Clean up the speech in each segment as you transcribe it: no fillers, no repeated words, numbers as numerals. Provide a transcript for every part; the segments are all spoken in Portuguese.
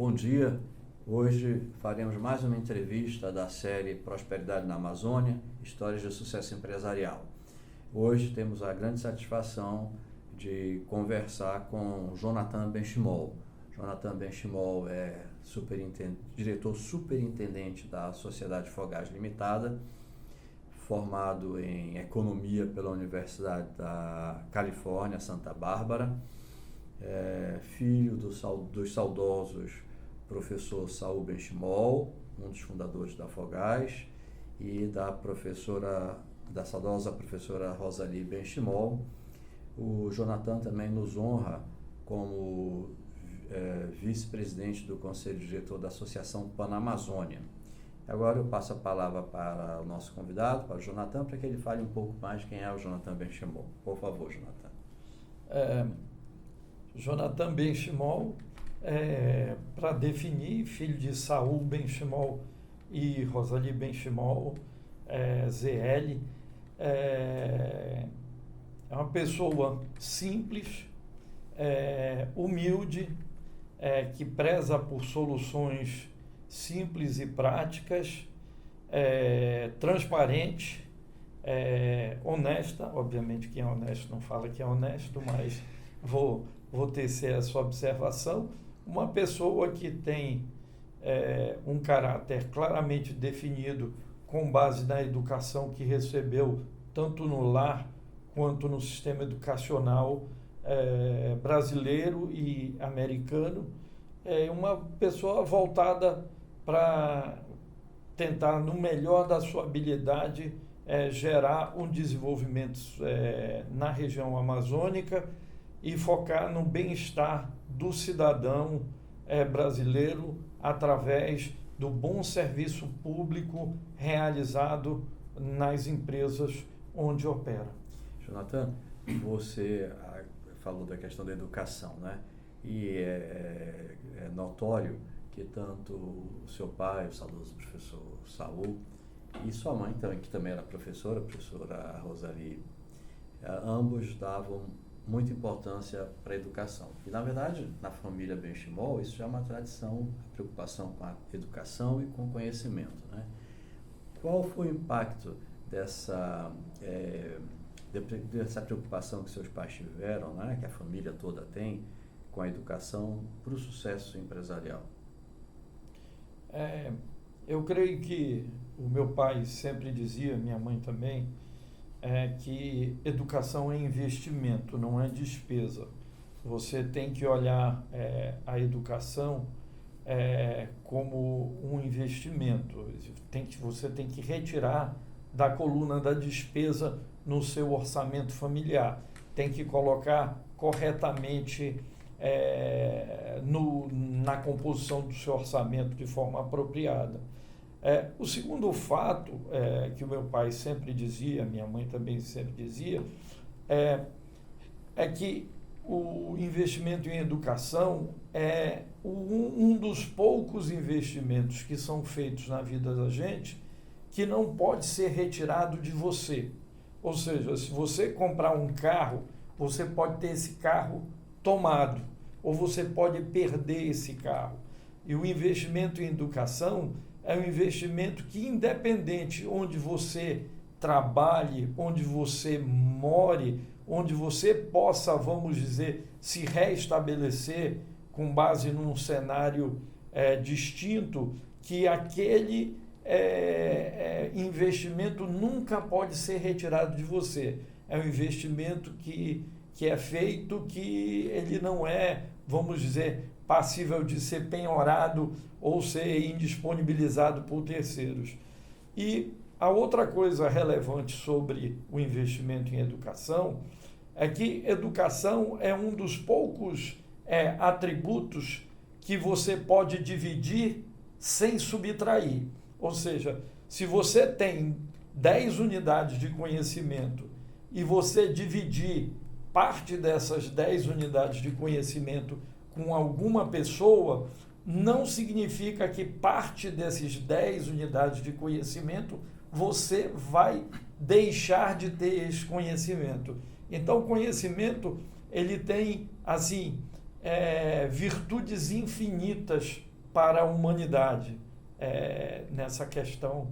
Bom dia, hoje faremos mais uma entrevista da série Prosperidade na Amazônia, Histórias de Sucesso Empresarial. Hoje temos a grande satisfação de conversar com Jonathan Benchimol. Jonathan Benchimol é diretor superintendente da Sociedade Fogás Limitada, formado em Economia pela Universidade da Califórnia, Santa Bárbara, filho dos saudosos professor Saul Benchimol, um dos fundadores da Fogás, e da saudosa professora Rosalie Benchimol. O Jonathan também nos honra como vice-presidente do Conselho Diretor da Associação Panamazônia. Agora eu passo a palavra para o nosso convidado, para o Jonathan, para que ele fale um pouco mais quem é o Jonathan Benchimol. Por favor, Jonathan. Jonathan Benchimol, para definir, filho de Saul Benchimol e Rosalie Benchimol, ZL, é uma pessoa simples, humilde, que preza por soluções simples e práticas, transparente, honesta. Obviamente quem é honesto não fala que é honesto, mas vou tecer essa observação. Uma pessoa que tem um caráter claramente definido com base na educação que recebeu tanto no lar quanto no sistema educacional brasileiro e americano. Uma pessoa voltada para tentar, no melhor da sua habilidade, gerar um desenvolvimento na região amazônica e focar no bem-estar do cidadão brasileiro através do bom serviço público realizado nas empresas onde opera. Jonathan, você falou da questão da educação, né? E é notório que tanto o seu pai, o saudoso professor Saul, e sua mãe também, que também era professora, a professora Rosalie, ambos davam muita importância para a educação. E, na verdade, na família Benchimol, isso já é uma tradição, a preocupação com a educação e com o conhecimento, né? Qual foi o impacto dessa preocupação que seus pais tiveram, né, que a família toda tem, com a educação para o sucesso empresarial? Eu creio que o meu pai sempre dizia, minha mãe também, que educação é investimento, não é despesa. Você tem que olhar a educação como um investimento. Você tem que retirar da coluna da despesa no seu orçamento familiar. Tem que colocar corretamente na composição do seu orçamento de forma apropriada. O segundo fato que o meu pai sempre dizia, minha mãe também sempre dizia, é que o investimento em educação é um dos poucos investimentos que são feitos na vida da gente que não pode ser retirado de você. Ou seja, se você comprar um carro, você pode ter esse carro tomado, ou você pode perder esse carro. E o investimento em educação é um investimento que, independente onde você trabalhe, onde você more, onde você possa, vamos dizer, se reestabelecer com base num cenário distinto, que aquele investimento nunca pode ser retirado de você. É um investimento que é feito, que ele não é, vamos dizer, passível de ser penhorado ou ser indisponibilizado por terceiros. E a outra coisa relevante sobre o investimento em educação é que educação é um dos poucos atributos que você pode dividir sem subtrair. Ou seja, se você tem 10 unidades de conhecimento e você dividir parte dessas 10 unidades de conhecimento com alguma pessoa, não significa que parte dessas 10 unidades de conhecimento você vai deixar de ter esse conhecimento. Então, o conhecimento, ele tem, assim, virtudes infinitas para a humanidade nessa questão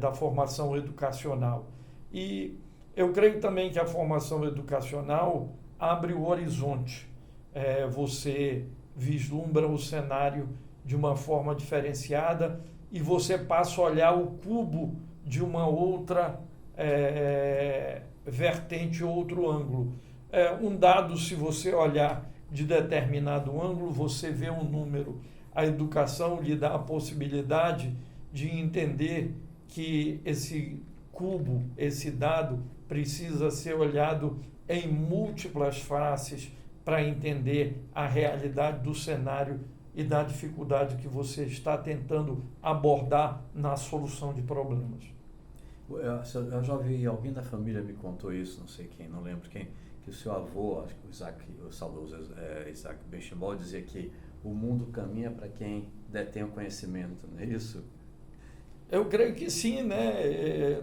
da formação educacional. E eu creio também que a formação educacional abre o horizonte. Você vislumbra o cenário de uma forma diferenciada e você passa a olhar o cubo de uma outra vertente, outro ângulo. Um dado, se você olhar de determinado ângulo, você vê um número. A educação lhe dá a possibilidade de entender que esse cubo, esse dado, precisa ser olhado em múltiplas faces para entender a realidade do cenário e da dificuldade que você está tentando abordar na solução de problemas. Eu já ouvi, alguém da família me contou isso, não sei quem, não lembro quem, que o seu avô, acho que o saudoso Isaac Benchimol, dizia que o mundo caminha para quem detém o conhecimento, não é isso? Eu creio que sim, né?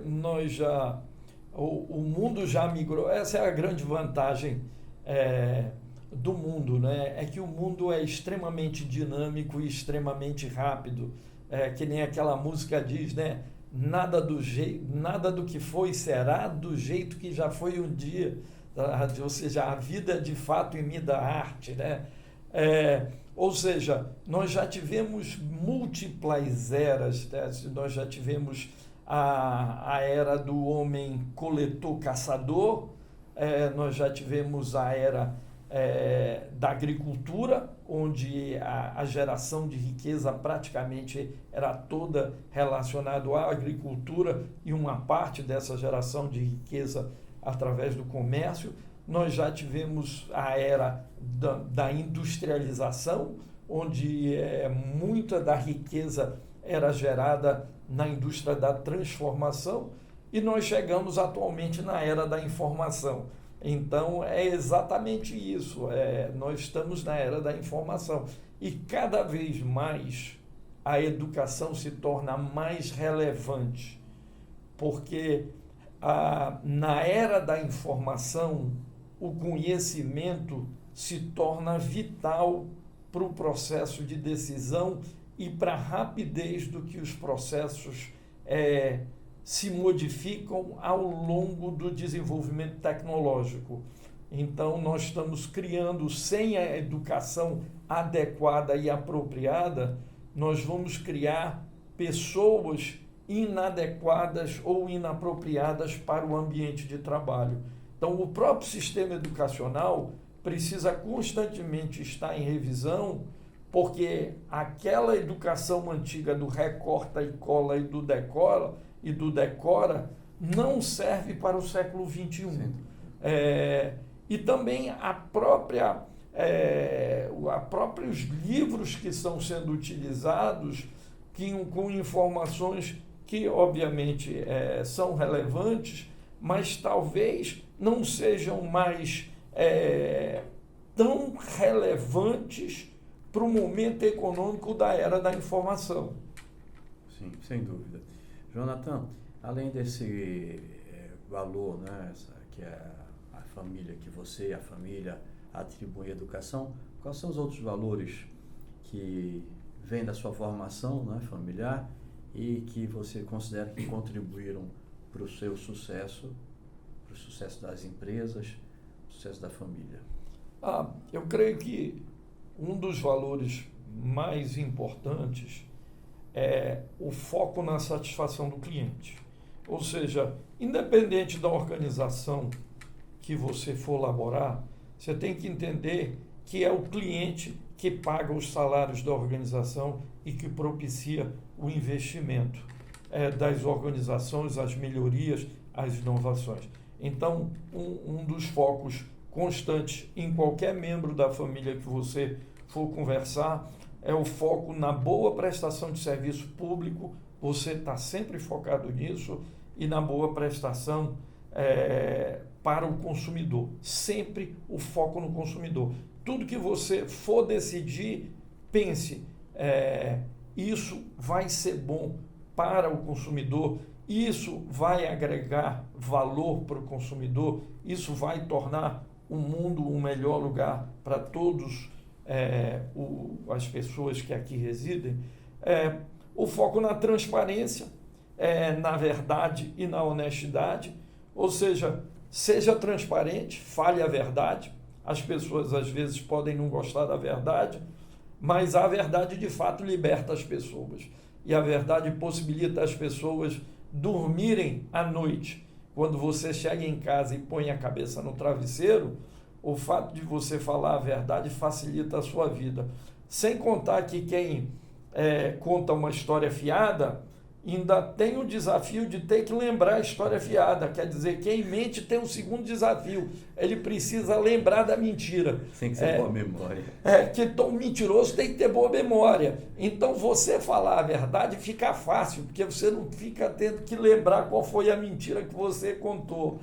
O mundo já migrou. Essa é a grande vantagem do mundo, né? É que o mundo é extremamente dinâmico e extremamente rápido, que nem aquela música diz, né? Nada do que foi será do jeito que já foi um dia, ou seja, a vida de fato imita a arte, né? Ou seja, nós já tivemos múltiplas eras, né? Nós já tivemos a era do homem coletor-caçador, nós já tivemos a era da agricultura, onde a geração de riqueza praticamente era toda relacionada à agricultura e uma parte dessa geração de riqueza através do comércio. Nós já tivemos a era da industrialização, onde muita da riqueza era gerada na indústria da transformação, e nós chegamos atualmente na era da informação. Então, é exatamente isso, nós estamos na era da informação e cada vez mais a educação se torna mais relevante, porque na era da informação o conhecimento se torna vital para o processo de decisão e para a rapidez do que os processos se modificam ao longo do desenvolvimento tecnológico. Então, nós estamos criando, sem a educação adequada e apropriada, nós vamos criar pessoas inadequadas ou inapropriadas para o ambiente de trabalho. Então, o próprio sistema educacional precisa constantemente estar em revisão, porque aquela educação antiga do recorta e cola e do decora não serve para o século XXI. E também próprios livros que estão sendo utilizados com informações que, obviamente, são relevantes, mas talvez não sejam mais tão relevantes para o momento econômico da era da informação. Sim, sem dúvida. Jonathan, além desse valor, né, que é a família, que você e a família atribuem à educação, quais são os outros valores que vêm da sua formação, né, familiar e que você considera que contribuíram para o seu sucesso, para o sucesso das empresas, para o sucesso da família? Eu creio que um dos valores mais importantes é o foco na satisfação do cliente. Ou seja, independente da organização que você for laborar, você tem que entender que é o cliente que paga os salários da organização e que propicia o investimento das organizações, as melhorias, as inovações. Então, um dos focos constantes em qualquer membro da família que você for conversar é o foco na boa prestação de serviço público. Você está sempre focado nisso, e na boa prestação para o consumidor. Sempre o foco no consumidor. Tudo que você for decidir, pense, isso vai ser bom para o consumidor, isso vai agregar valor para o consumidor, isso vai tornar o mundo um melhor lugar para todos as pessoas que aqui residem, o foco na transparência, na verdade e na honestidade, ou seja, seja transparente, fale a verdade. As pessoas às vezes podem não gostar da verdade, mas a verdade de fato liberta as pessoas. E a verdade possibilita as pessoas dormirem à noite. Quando você chega em casa e põe a cabeça no travesseiro, o fato de você falar a verdade facilita a sua vida. Sem contar que quem conta uma história fiada ainda tem o desafio de ter que lembrar a história fiada. Quer dizer, quem mente tem um segundo desafio. Ele precisa lembrar da mentira. Tem que ter boa memória. O mentiroso tem que ter boa memória. Então, você falar a verdade fica fácil, porque você não fica tendo que lembrar qual foi a mentira que você contou.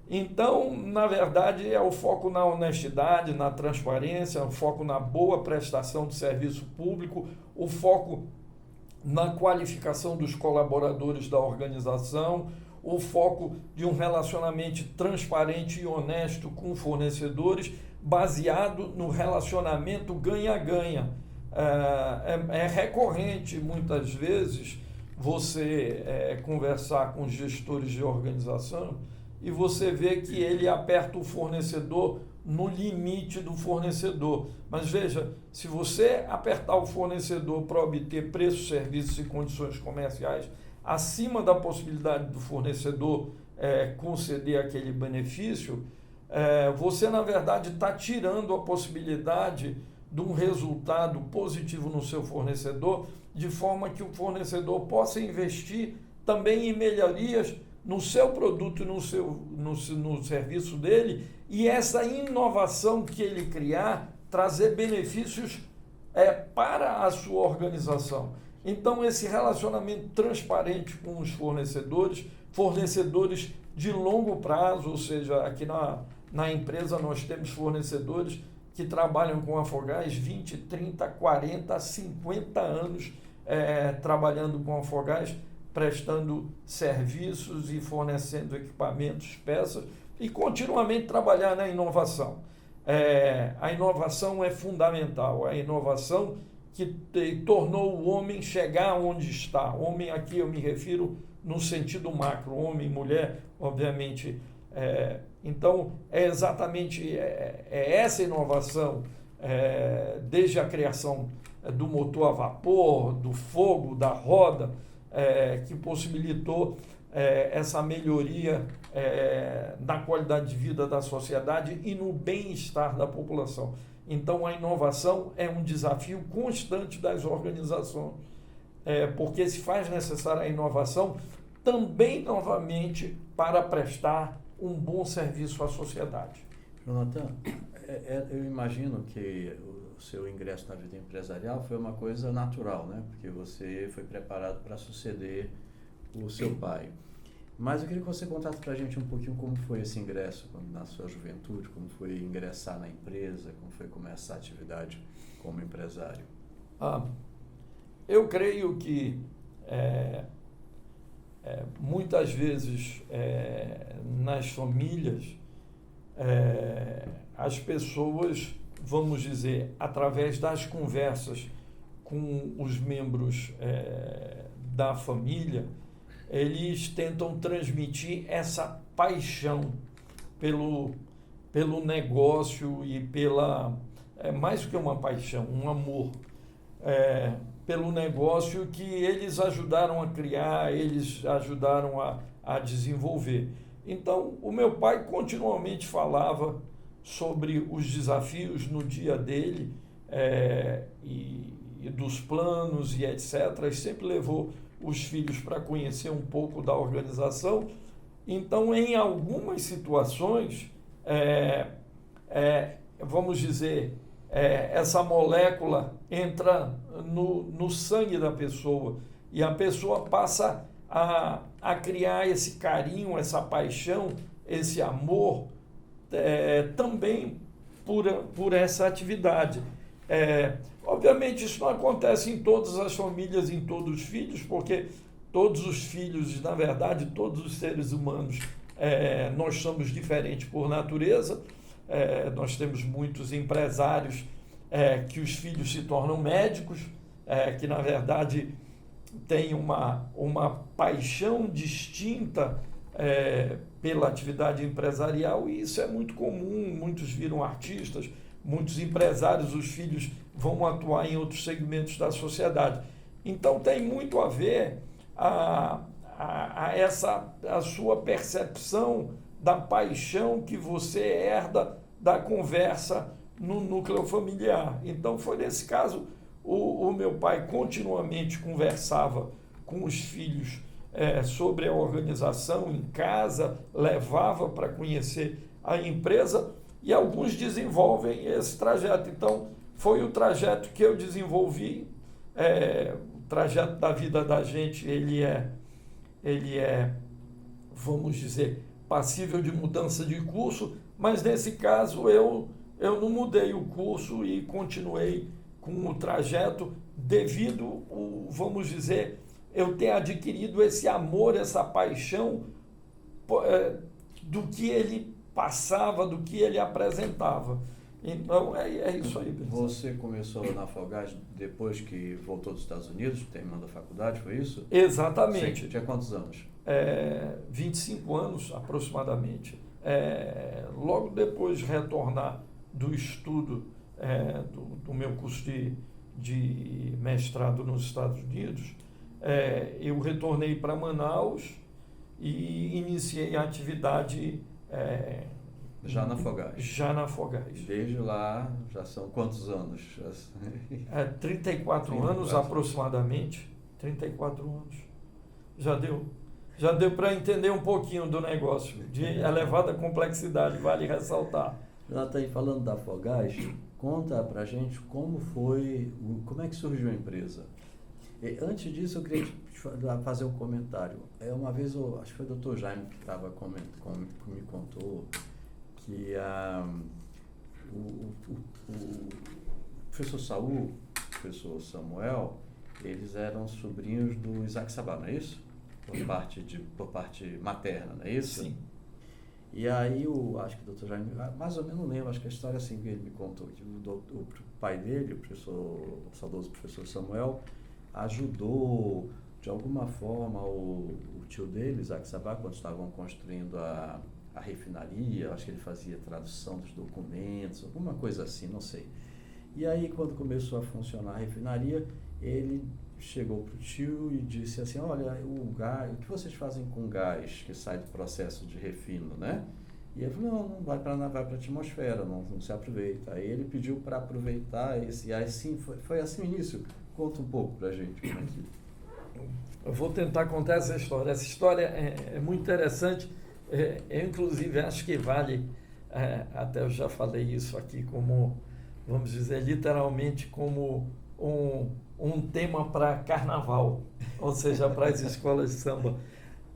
Então, na verdade, é o foco na honestidade, na transparência, o foco na boa prestação de serviço público, o foco na qualificação dos colaboradores da organização, o foco de um relacionamento transparente e honesto com fornecedores, baseado no relacionamento ganha-ganha. É recorrente, muitas vezes, você conversar com gestores de organização e você vê que ele aperta o fornecedor no limite do fornecedor. Mas veja, se você apertar o fornecedor para obter preços, serviços e condições comerciais acima da possibilidade do fornecedor conceder aquele benefício, você, na verdade, está tirando a possibilidade de um resultado positivo no seu fornecedor, de forma que o fornecedor possa investir também em melhorias no seu produto e no serviço dele, e essa inovação que ele criar trazer benefícios para a sua organização. Então, esse relacionamento transparente com os fornecedores de longo prazo, ou seja, aqui na empresa nós temos fornecedores que trabalham com Afogás 20, 30, 40, 50 anos trabalhando com Afogás, prestando serviços e fornecendo equipamentos, peças, e continuamente trabalhar na inovação. A inovação é fundamental, a inovação que tornou o homem chegar onde está. Homem aqui eu me refiro no sentido macro, homem e mulher, obviamente. Então, é exatamente essa inovação, desde a criação do motor a vapor, do fogo, da roda, que possibilitou essa melhoria na qualidade de vida da sociedade e no bem-estar da população. Então, a inovação é um desafio constante das organizações, porque se faz necessária a inovação também, novamente, para prestar um bom serviço à sociedade. Jonathan, eu imagino que o seu ingresso na vida empresarial foi uma coisa natural, né? Porque você foi preparado para suceder o seu pai. Mas eu queria que você contasse para a gente um pouquinho como foi esse ingresso na sua juventude, como foi ingressar na empresa, como foi começar a atividade como empresário. Eu creio que muitas vezes nas famílias as pessoas, vamos dizer, através das conversas com os membros da família, eles tentam transmitir essa paixão pelo negócio e mais do que uma paixão, um amor, pelo negócio que eles ajudaram a criar, eles ajudaram a desenvolver. Então, o meu pai continuamente falava sobre os desafios no dia dele e dos planos e etc. E sempre levou os filhos para conhecer um pouco da organização. Então, em algumas situações, vamos dizer, essa molécula entra no sangue da pessoa e a pessoa passa a criar esse carinho, essa paixão, esse amor também por essa atividade. Obviamente isso não acontece em todas as famílias, em todos os filhos, porque todos os filhos, na verdade, todos os seres humanos, nós somos diferentes por natureza, nós temos muitos empresários que os filhos se tornam médicos, que na verdade têm uma paixão distinta pela atividade empresarial, e isso é muito comum. Muitos viram artistas, muitos empresários, os filhos vão atuar em outros segmentos da sociedade. Então tem muito a ver a sua percepção da paixão que você herda da conversa no núcleo familiar. Então foi nesse caso, o meu pai continuamente conversava com os filhos sobre a organização em casa, levava para conhecer a empresa, e alguns desenvolvem esse trajeto. Então foi o trajeto que eu desenvolvi. O trajeto da vida da gente, ele é, vamos dizer, passível de mudança de curso, mas nesse caso eu não mudei o curso e continuei com o trajeto devido, vamos dizer, eu ter adquirido esse amor, essa paixão do que ele passava, do que ele apresentava. Então é isso aí. Você começou na Afogás depois que voltou dos Estados Unidos, terminando a faculdade, foi isso? Exatamente. Sim. Tinha quantos anos? 25 anos aproximadamente. Logo depois de retornar do estudo do meu curso de mestrado nos Estados Unidos, eu retornei para Manaus e iniciei a atividade já na Afogás. Já na Afogás. Desde lá, já são quantos anos? 34 anos aproximadamente. 34 anos. Já deu para entender um pouquinho do negócio, de elevada complexidade, vale ressaltar. Jonathan, falando da Afogás, conta pra gente como é que surgiu a empresa. E, antes disso, eu queria fazer um comentário. Uma vez, acho que foi o Dr. Jaime que me contou que o professor Saul, o professor Samuel, eles eram sobrinhos do Isaac Sabá, não é isso? Por parte materna, não é isso? Sim. E aí, acho que o Dr. Jaime, mais ou menos não lembro, acho que a história assim que ele me contou, que o pai dele, o saudoso professor Samuel, ajudou de alguma forma o tio dele, Isaac Sabá, quando estavam construindo a refinaria, acho que ele fazia tradução dos documentos, alguma coisa assim, não sei. E aí, quando começou a funcionar a refinaria, ele chegou para o tio e disse assim, olha, o que vocês fazem com gás que sai do processo de refino, né? E ele falou, não vai para a atmosfera, não se aproveita. Aí ele pediu para aproveitar e assim, foi assim o início. Conta um pouco para a gente como é que... Eu vou tentar contar essa história. Essa história é muito interessante. Eu, inclusive, acho que vale, até eu já falei isso aqui, como, vamos dizer, literalmente como um tema para carnaval, ou seja, para as escolas de samba.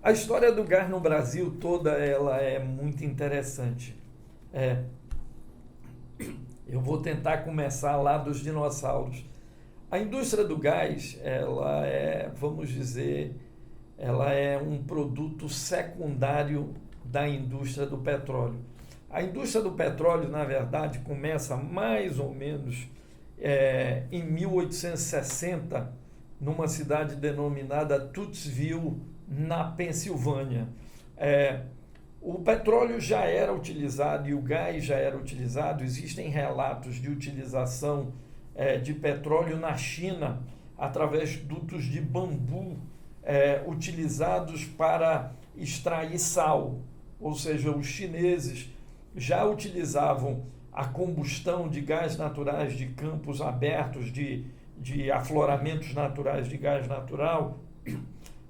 A história do gás no Brasil toda, ela é muito interessante. Eu vou tentar começar lá dos dinossauros. A indústria do gás, ela vamos dizer, ela é um produto secundário da indústria do petróleo. A indústria do petróleo, na verdade, começa mais ou menos em 1860, numa cidade denominada Tutsville, na Pensilvânia. O petróleo já era utilizado e o gás já era utilizado. Existem relatos de utilização de petróleo na China através de dutos de bambu utilizados para extrair sal. Ou seja, os chineses já utilizavam a combustão de gás naturais de campos abertos, de afloramentos naturais de gás natural,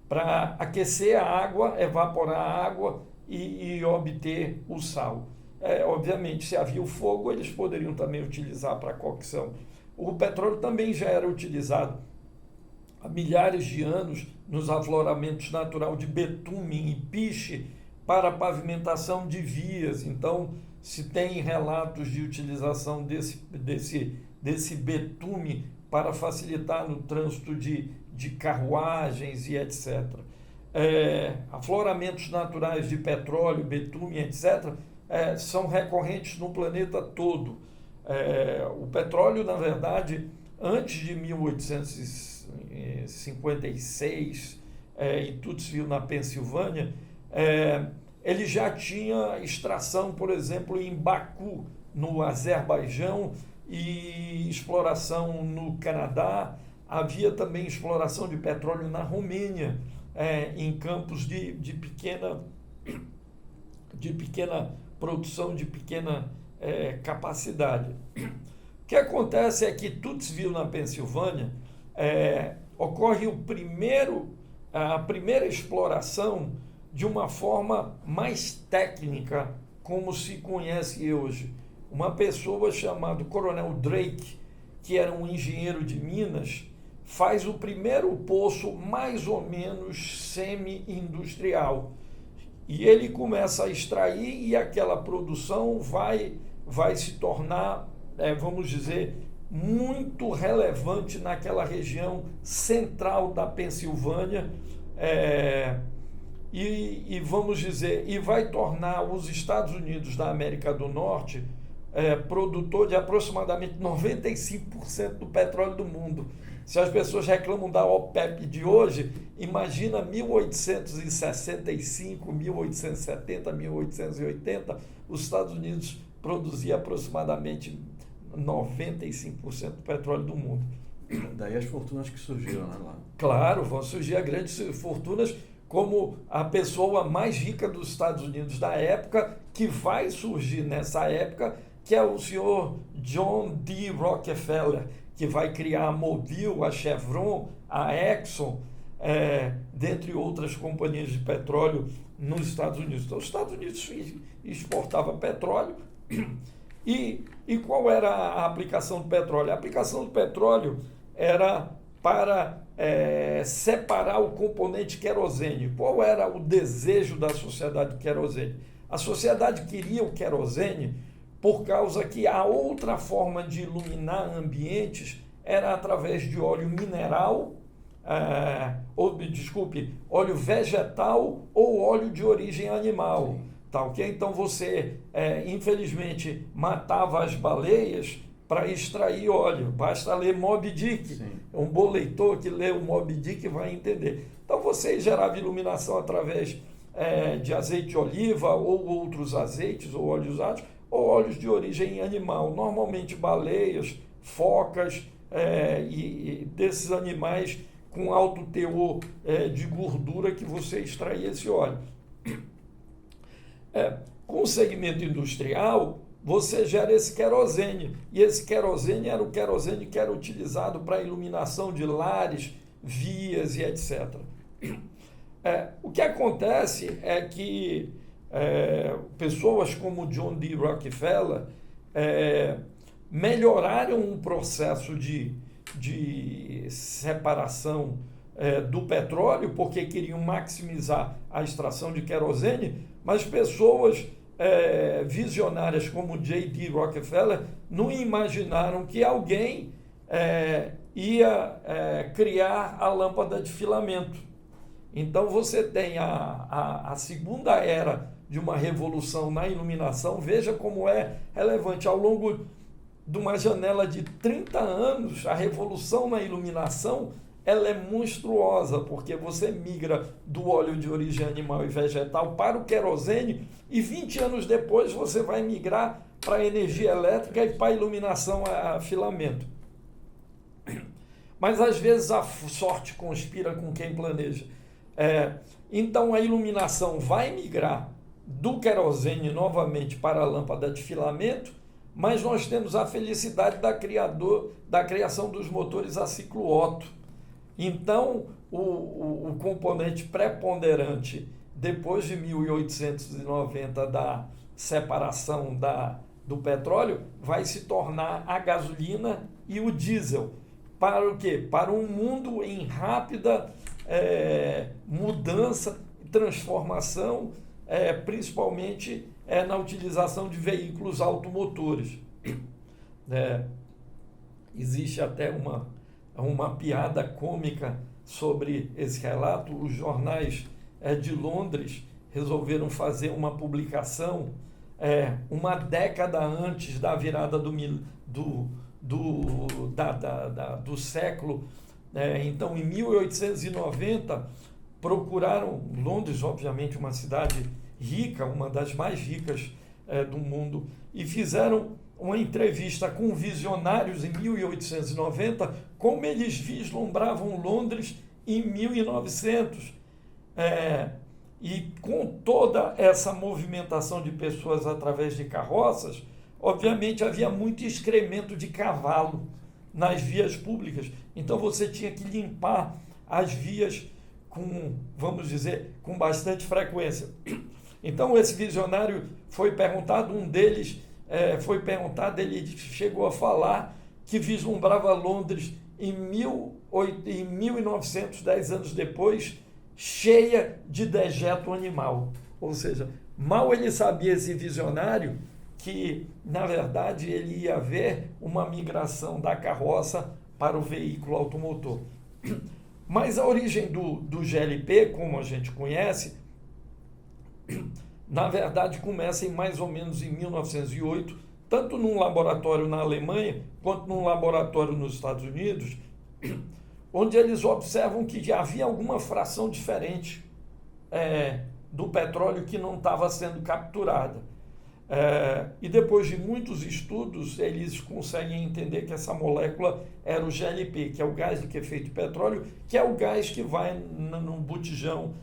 para aquecer a água, evaporar a água e obter o sal. Obviamente, se havia o fogo, eles poderiam também utilizar para cocção. O petróleo também já era utilizado há milhares de anos nos afloramentos naturais de betume e piche para pavimentação de vias. Então, se tem relatos de utilização desse betume para facilitar no trânsito de carruagens e etc. Afloramentos naturais de petróleo, betume, etc., são recorrentes no planeta todo. O petróleo, na verdade, antes de 1856, em Tutsville, na Pensilvânia, ele já tinha extração, por exemplo, em Baku, no Azerbaijão, e exploração no Canadá. Havia também exploração de petróleo na Romênia, em campos de pequena produção, de pequena capacidade. O que acontece é que Tutsville, na Pensilvânia, ocorre a primeira exploração de uma forma mais técnica, como se conhece hoje. Uma pessoa chamada Coronel Drake, que era um engenheiro de Minas, faz o primeiro poço mais ou menos semi-industrial. E ele começa a extrair e aquela produção vai se tornar, vamos dizer, muito relevante naquela região central da Pensilvânia, e vamos dizer, e vai tornar os Estados Unidos da América do Norte produtor de aproximadamente 95% do petróleo do mundo. Se as pessoas reclamam da OPEP de hoje, imagina 1865, 1870, 1880, os Estados Unidos produziam aproximadamente 95% do petróleo do mundo. Daí as fortunas que surgiram, né, lá. Claro, vão surgir grandes fortunas, como a pessoa mais rica dos Estados Unidos da época, que vai surgir nessa época, que é o senhor John D. Rockefeller, que vai criar a Mobil, a Chevron, a Exxon, dentre outras companhias de petróleo nos Estados Unidos. Então, os Estados Unidos exportavam petróleo. E qual era a aplicação do petróleo? A aplicação do petróleo era para separar o componente querosene. Qual era o desejo da sociedade querosene? A sociedade queria o querosene por causa que a outra forma de iluminar ambientes era através de óleo mineral, óleo vegetal ou óleo de origem animal. Tá, okay? Então você, infelizmente, matava as baleias para extrair óleo. Basta ler Moby Dick. Sim. Um bom leitor que lê o Moby Dick vai entender. Então você gerava iluminação através de azeite de oliva ou outros azeites ou óleos usados, ou óleos de origem animal, normalmente baleias, focas e desses animais com alto teor de gordura que você extraía esse óleo. Com o segmento industrial, você gera esse querosene, e esse querosene era o querosene que era utilizado para iluminação de lares, vias e etc. O que acontece é que pessoas como John D. Rockefeller melhoraram um processo de separação do petróleo, porque queriam maximizar a extração de querosene, mas pessoas visionárias como J.D. Rockefeller não imaginaram que alguém ia criar a lâmpada de filamento. Então você tem a segunda era de uma revolução na iluminação. Veja como é relevante. Ao longo de uma janela de 30 anos, a revolução na iluminação ela é monstruosa, porque você migra do óleo de origem animal e vegetal para o querosene e 20 anos depois você vai migrar para a energia elétrica e para a iluminação a filamento. Mas às vezes a sorte conspira com quem planeja. Então a iluminação vai migrar do querosene novamente para a lâmpada de filamento, mas nós temos a felicidade da criação dos motores a ciclo Otto. Então, o componente preponderante, depois de 1890, da separação do petróleo, vai se tornar a gasolina e o diesel. Para o quê? Para um mundo em rápida mudança e transformação, principalmente na utilização de veículos automotores. Existe até uma piada cômica sobre esse relato. Os jornais de Londres resolveram fazer uma publicação uma década antes da virada do século. Então, em 1890, procuraram Londres, obviamente uma cidade rica, uma das mais ricas do mundo, e fizeram uma entrevista com visionários em 1890, como eles vislumbravam Londres em 1900. E com toda essa movimentação de pessoas através de carroças, obviamente havia muito excremento de cavalo nas vias públicas. Então você tinha que limpar as vias com, vamos dizer, com bastante frequência. Então esse visionário foi perguntado, um deles ele chegou a falar que vislumbrava Londres em 1900, 10 anos depois, cheia de dejeto animal. Ou seja, mal ele sabia, esse visionário, que, na verdade, ele ia haver uma migração da carroça para o veículo automotor. Mas a origem do GLP, como a gente conhece, na verdade começa em mais ou menos em 1908, tanto num laboratório na Alemanha, quanto num laboratório nos Estados Unidos, onde eles observam que já havia alguma fração diferente do petróleo que não estava sendo capturada. E depois de muitos estudos, eles conseguem entender que essa molécula era o GLP, que é o gás de efeito de petróleo, que é o gás que vai no botijão,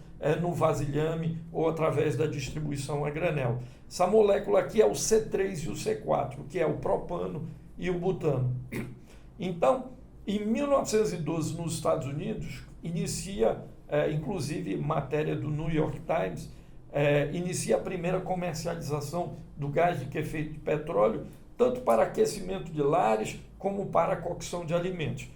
no vasilhame ou através da distribuição a granel. Essa molécula aqui é o C3 e o C4, que é o propano e o butano. Então, em 1912, nos Estados Unidos, inicia, inclusive matéria do New York Times, inicia a primeira comercialização do gás de efeito de petróleo, tanto para aquecimento de lares como para a cocção de alimentos.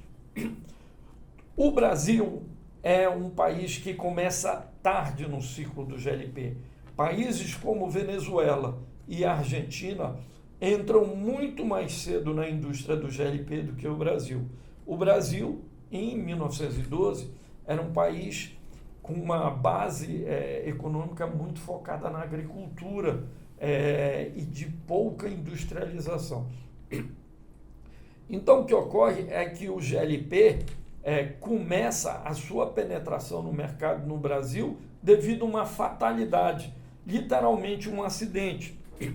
O Brasil é um país que começa tarde no ciclo do GLP. Países como Venezuela e Argentina entram muito mais cedo na indústria do GLP do que o Brasil. O Brasil, em 1912, era um país com uma base econômica muito focada na agricultura e de pouca industrialização. Então, o que ocorre é que o GLP começa a sua penetração no mercado no Brasil devido a uma fatalidade, literalmente um acidente. O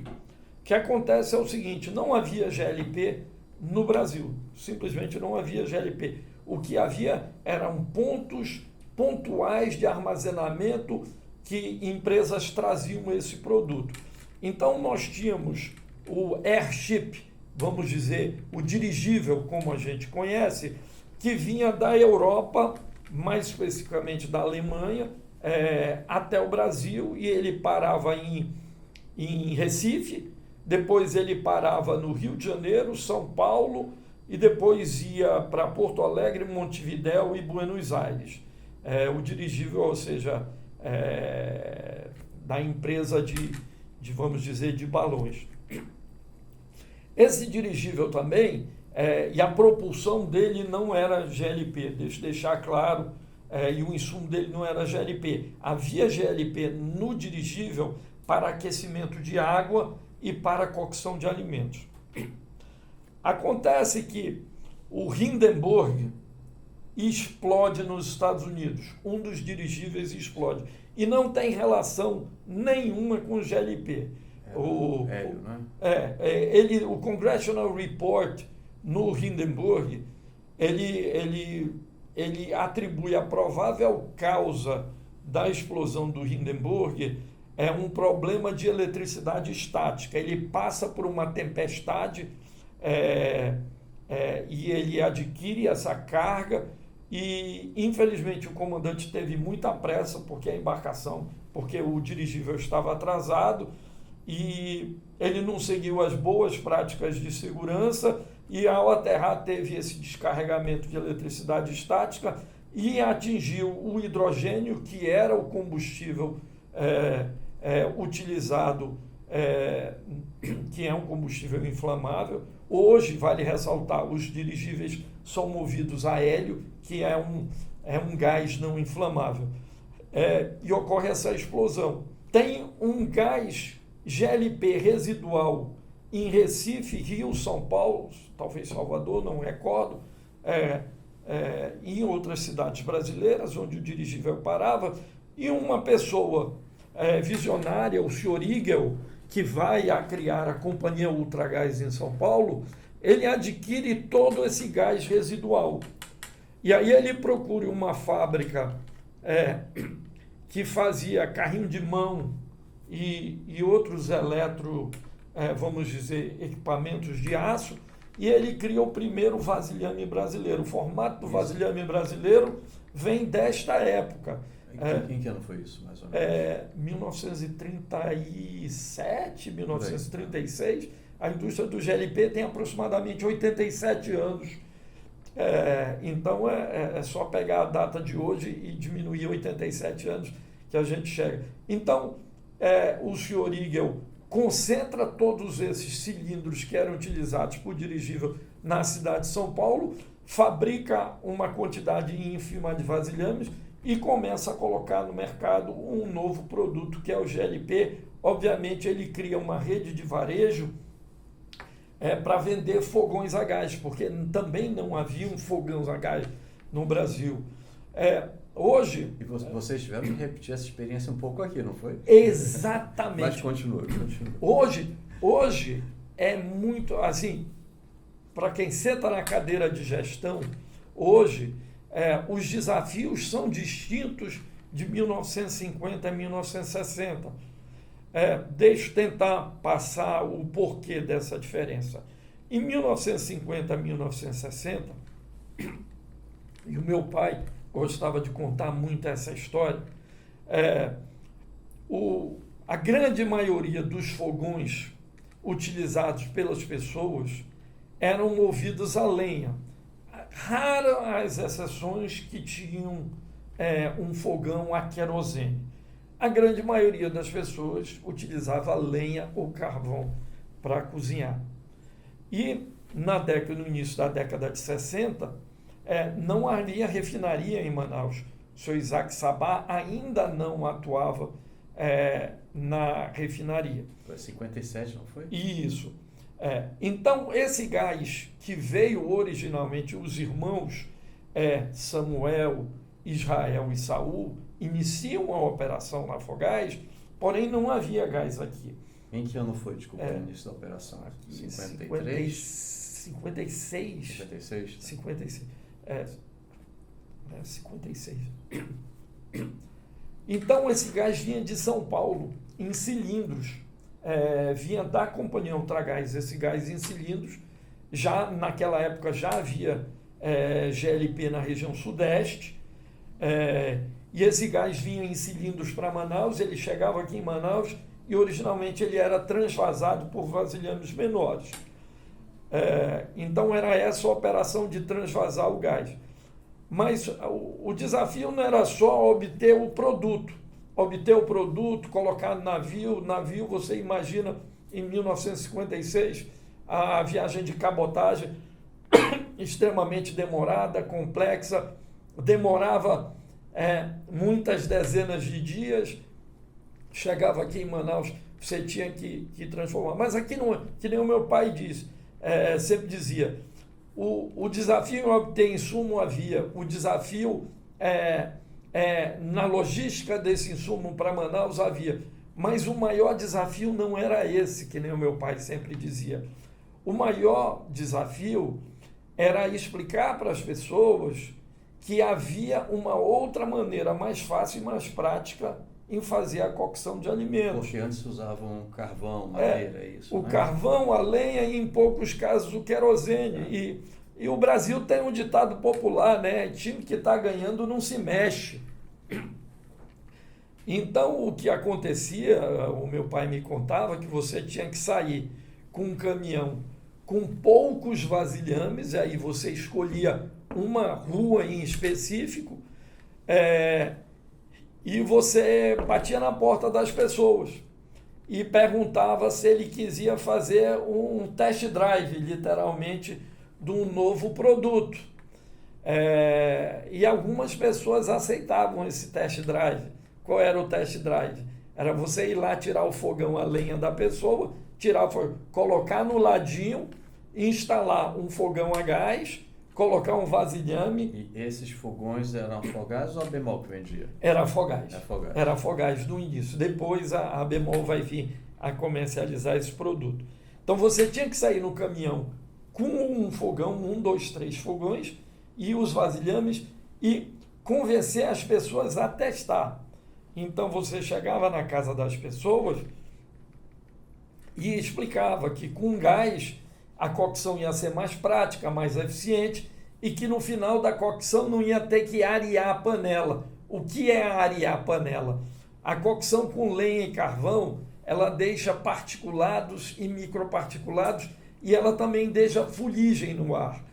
que acontece é o seguinte: não havia GLP no Brasil, simplesmente não havia GLP. O que havia eram pontos pontuais de armazenamento que empresas traziam esse produto. Então nós tínhamos o airship, vamos dizer, o dirigível como a gente conhece, que vinha da Europa, mais especificamente da Alemanha, até o Brasil, e ele parava em Recife, depois ele parava no Rio de Janeiro, São Paulo, e depois ia para Porto Alegre, Montevidéu e Buenos Aires. O dirigível, ou seja, da empresa vamos dizer, de balões. Esse dirigível também, e a propulsão dele não era GLP, deixa eu deixar claro, e o insumo dele não era GLP. Havia GLP no dirigível para aquecimento de água e para cocção de alimentos. Acontece que o Hindenburg explode nos Estados Unidos, um dos dirigíveis explode, e não tem relação nenhuma com o GLP. O Congressional Report no Hindenburg, ele atribui a provável causa da explosão do Hindenburg um problema de eletricidade estática. Ele passa por uma tempestade e ele adquire essa carga e, infelizmente, o comandante teve muita pressa porque o dirigível estava atrasado e ele não seguiu as boas práticas de segurança e, ao aterrar, teve esse descarregamento de eletricidade estática e atingiu o hidrogênio, que era o combustível utilizado, que é um combustível inflamável. Hoje, vale ressaltar, os dirigíveis são movidos a hélio, que é um gás não inflamável. E ocorre essa explosão. Tem um gás GLP residual em Recife, Rio, São Paulo, talvez Salvador, não recordo, em outras cidades brasileiras, onde o dirigível parava, e uma pessoa visionária, o senhor Igel, que vai a criar a Companhia Ultragás em São Paulo, ele adquire todo esse gás residual. E aí ele procura uma fábrica que fazia carrinho de mão e outros vamos dizer, equipamentos de aço, e ele cria o primeiro vasilhame brasileiro. O formato do vasilhame brasileiro vem desta época. Em que ano foi isso, mais ou menos? 1937, 1936. A indústria do GLP tem aproximadamente 87 anos. Então, é só pegar a data de hoje e diminuir 87 anos que a gente chega. Então, o senhor Igel concentra todos esses cilindros que eram utilizados por dirigível na cidade de São Paulo, fabrica uma quantidade ínfima de vasilhames e começa a colocar no mercado um novo produto, que é o GLP. Obviamente, ele cria uma rede de varejo para vender fogões a gás, porque também não havia um fogão a gás no Brasil. Hoje... E vocês tiveram que repetir essa experiência um pouco aqui, não foi? Exatamente. Mas continua. Hoje é muito assim, para quem senta na cadeira de gestão, hoje os desafios são distintos de 1950 a 1960. Deixa eu tentar passar o porquê dessa diferença. Em 1950 a 1960, e o meu pai gostava de contar muito essa história, a grande maioria dos fogões utilizados pelas pessoas eram movidos a lenha. Raras as exceções que tinham um fogão a querosene. A grande maioria das pessoas utilizava lenha ou carvão para cozinhar. E no início da década de 60, não havia refinaria em Manaus. O senhor Isaac Sabá ainda não atuava na refinaria. Foi 57, não foi? Isso. Então, esse gás que veio originalmente, os irmãos Samuel, Israel e Saul iniciam a operação na Afogás, porém não havia gás aqui. Em que ano foi, desculpa, o início da operação? 53? 56. 56? Tá. 56. 56. Então, esse gás vinha de São Paulo, em cilindros. Vinha da Companhia Ultragás, esse gás em cilindros. Já naquela época já havia GLP na região sudeste. E esse gás vinha em cilindros para Manaus, ele chegava aqui em Manaus e originalmente ele era transvasado por vasilhames menores. Então era essa a operação de transvasar o gás. Mas o desafio não era só obter o produto, colocar no navio. Navio, você imagina, em 1956, a viagem de cabotagem extremamente demorada, complexa, demorava muitas dezenas de dias, chegava aqui em Manaus, você tinha que transformar. Mas aqui não, que nem o meu pai disse, sempre dizia, o desafio em obter insumo havia, o desafio na logística desse insumo para Manaus havia, mas o maior desafio não era esse, que nem o meu pai sempre dizia. O maior desafio era explicar para as pessoas que havia uma outra maneira mais fácil e mais prática em fazer a cocção de alimentos. Porque antes usavam carvão, madeira, isso. O carvão, a lenha e, em poucos casos, o querosene. E o Brasil tem um ditado popular, né? Time que está ganhando não se mexe. Então, o que acontecia, o meu pai me contava, que você tinha que sair com um caminhão com poucos vasilhames, aí você escolhia uma rua em específico, e você batia na porta das pessoas e perguntava se ele quisia fazer um test drive, literalmente, de um novo produto. E algumas pessoas aceitavam esse test drive. Qual era o test drive? Era você ir lá tirar o fogão, a lenha da pessoa, tirar o fogão, colocar no ladinho, instalar um fogão a gás, colocar um vasilhame. E esses fogões eram Afogás ou a Bemol que vendia? Era Afogás. Afogás. Era Afogás no início. Depois a Bemol vai vir a comercializar esse produto. Então você tinha que sair no caminhão com um fogão, 1, 2, 3 fogões e os vasilhames e convencer as pessoas a testar. Então você chegava na casa das pessoas e explicava que com gás a cocção ia ser mais prática, mais eficiente e que no final da cocção não ia ter que arear a panela. O que é arear a panela? A cocção com lenha e carvão, ela deixa particulados e microparticulados e ela também deixa fuligem no ar.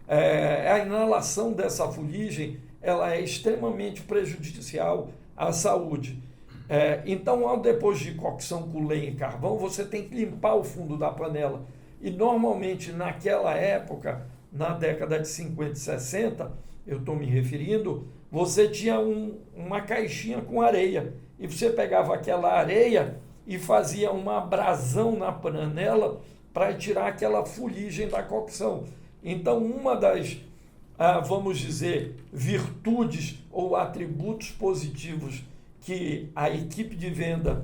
A inalação dessa fuligem ela é extremamente prejudicial à saúde. Então, depois de cocção com lenha e carvão, você tem que limpar o fundo da panela. E normalmente naquela época, na década de 50 e 60, eu estou me referindo, você tinha uma caixinha com areia. E você pegava aquela areia e fazia uma abrasão na panela para tirar aquela fuligem da cocção. Então, uma das, vamos dizer, virtudes ou atributos positivos que a equipe de venda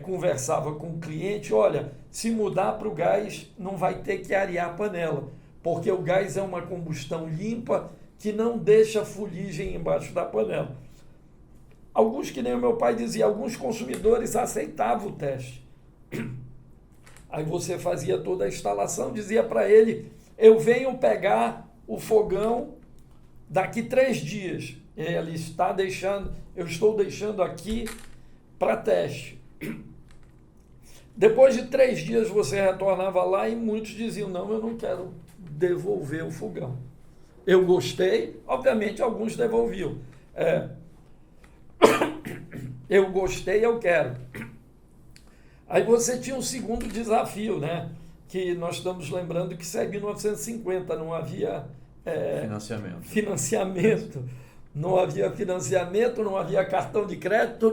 conversava com o cliente, olha, se mudar para o gás, não vai ter que arear a panela, porque o gás é uma combustão limpa que não deixa fuligem embaixo da panela. Alguns, que nem o meu pai dizia, alguns consumidores aceitavam o teste. Aí você fazia toda a instalação, dizia para ele, eu venho pegar o fogão daqui 3 dias. Ele está deixando, eu estou deixando aqui para teste. Depois de 3 dias você retornava lá e muitos diziam, não, eu não quero devolver o fogão. Eu gostei, obviamente alguns devolviam. Eu gostei, eu quero. Aí você tinha um segundo desafio, né? Que nós estamos lembrando que isso é 1950, não havia financiamento. Não havia financiamento, não havia cartão de crédito,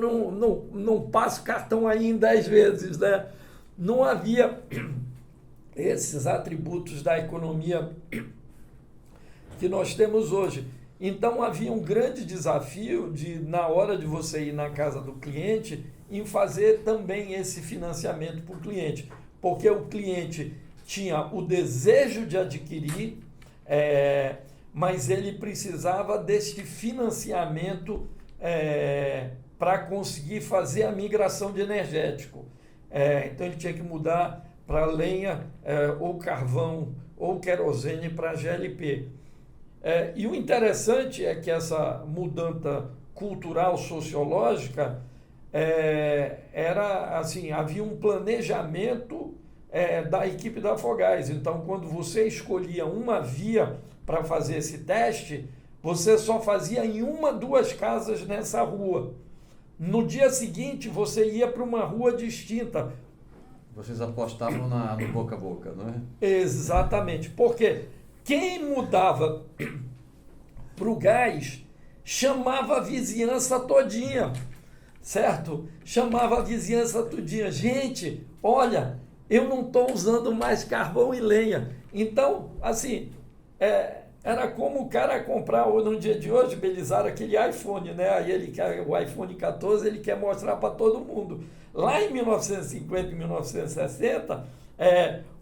não passo cartão aí em 10 vezes, né? Não havia esses atributos da economia que nós temos hoje. Então havia um grande desafio na hora de você ir na casa do cliente, em fazer também esse financiamento para o cliente, porque o cliente tinha o desejo de adquirir, mas ele precisava deste financiamento para conseguir fazer a migração de energético. Então ele tinha que mudar para lenha ou carvão ou querosene para GLP. E o interessante é que essa mudança cultural, sociológica, era assim, havia um planejamento da equipe da Afogás. Então, quando você escolhia uma via para fazer esse teste, você só fazia em 1, 2 casas nessa rua. No dia seguinte, você ia para uma rua distinta. Vocês apostavam no boca a boca, não é? Exatamente. Porque quem mudava para o gás chamava a vizinhança todinha, certo? Chamava a vizinhança todinha. Gente, olha, eu não estou usando mais carvão e lenha. Então, assim, era como o cara comprar, ou no dia de hoje, Belisário, aquele iPhone, né? Aí ele quer o iPhone 14, ele quer mostrar para todo mundo. Lá em 1950 e 1960,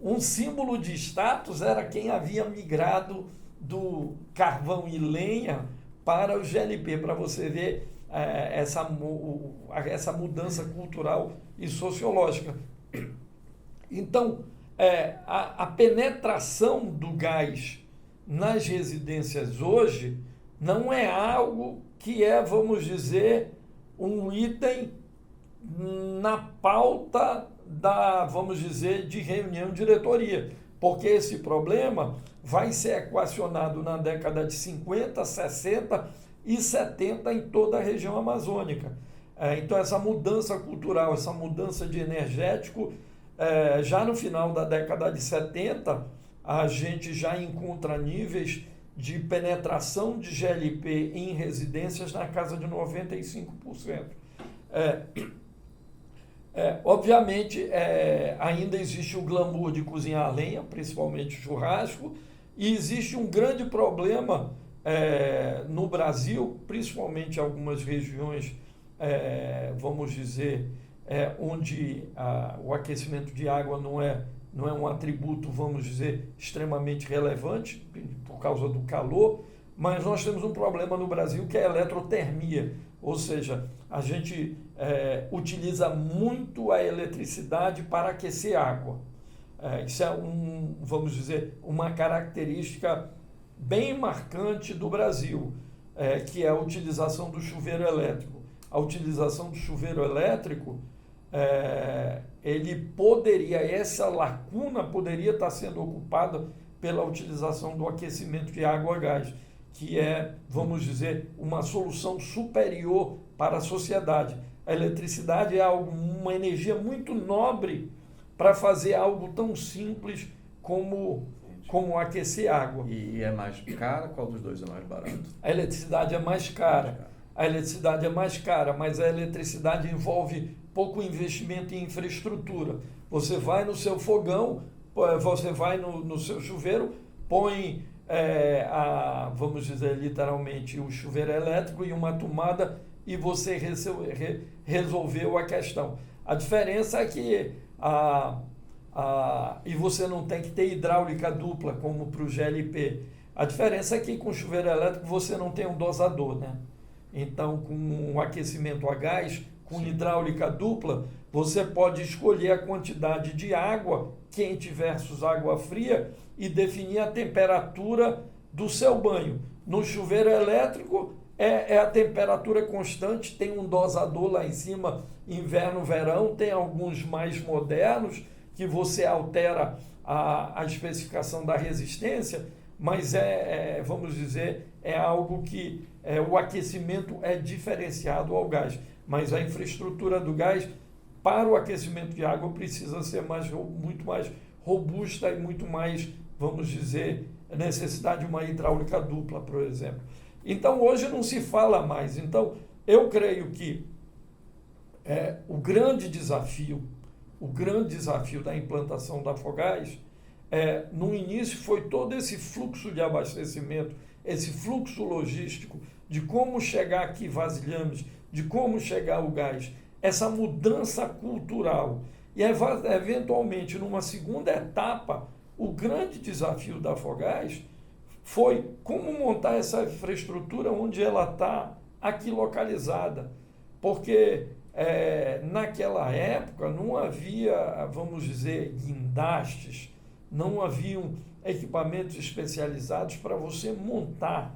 um símbolo de status era quem havia migrado do carvão e lenha para o GLP, para você ver essa mudança cultural e sociológica. Então, a penetração do gás nas residências hoje não é algo que vamos dizer, um item na pauta vamos dizer, de reunião de diretoria, porque esse problema vai ser equacionado na década de 50, 60 e 70 em toda a região amazônica. Então, essa mudança cultural, essa mudança de energético, já no final da década de 70, a gente já encontra níveis de penetração de GLP em residências na casa de 95%. Obviamente, ainda existe o glamour de cozinhar a lenha, principalmente churrasco, e existe um grande problema no Brasil, principalmente em algumas regiões, vamos dizer, onde o aquecimento de água não é um atributo, vamos dizer, extremamente relevante, por causa do calor, mas nós temos um problema no Brasil que é a eletrotermia, ou seja, a gente utiliza muito a eletricidade para aquecer água. Isso é, vamos dizer, uma característica bem marcante do Brasil, que é a utilização do chuveiro elétrico. A utilização do chuveiro elétrico, essa lacuna poderia estar sendo ocupada pela utilização do aquecimento de água a gás, que é, vamos dizer, uma solução superior para a sociedade. A eletricidade é uma energia muito nobre para fazer algo tão simples como aquecer água. E é mais cara? Qual dos dois é mais barato? A eletricidade é mais cara. A eletricidade é mais cara, mas a eletricidade envolve pouco investimento em infraestrutura. Você vai no seu fogão, você vai no seu chuveiro, põe, vamos dizer literalmente, o chuveiro elétrico e uma tomada e você resolveu a questão. A diferença é que e você não tem que ter hidráulica dupla como para o GLP. A diferença é que com chuveiro elétrico você não tem um dosador, né? Então, com um aquecimento a gás, com hidráulica dupla, você pode escolher a quantidade de água quente versus água fria e definir a temperatura do seu banho. No chuveiro elétrico, é a temperatura constante, tem um dosador lá em cima, inverno, verão, tem alguns mais modernos, que você altera a especificação da resistência, mas vamos dizer, é algo que o aquecimento é diferenciado ao gás, mas a infraestrutura do gás para o aquecimento de água precisa ser muito mais robusta e muito mais, vamos dizer, necessidade de uma hidráulica dupla, por exemplo. Então, hoje não se fala mais. Então, eu creio que o grande desafio da implantação da Afogás, no início foi todo esse fluxo de abastecimento, esse fluxo logístico, de como chegar aqui vasilhames, de como chegar o gás, essa mudança cultural. E eventualmente, numa segunda etapa, o grande desafio da Afogás foi como montar essa infraestrutura onde ela está aqui localizada. Porque naquela época não havia, vamos dizer, guindastes, não haviam equipamentos especializados para você montar.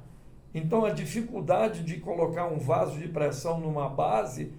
Então, a dificuldade de colocar um vaso de pressão numa base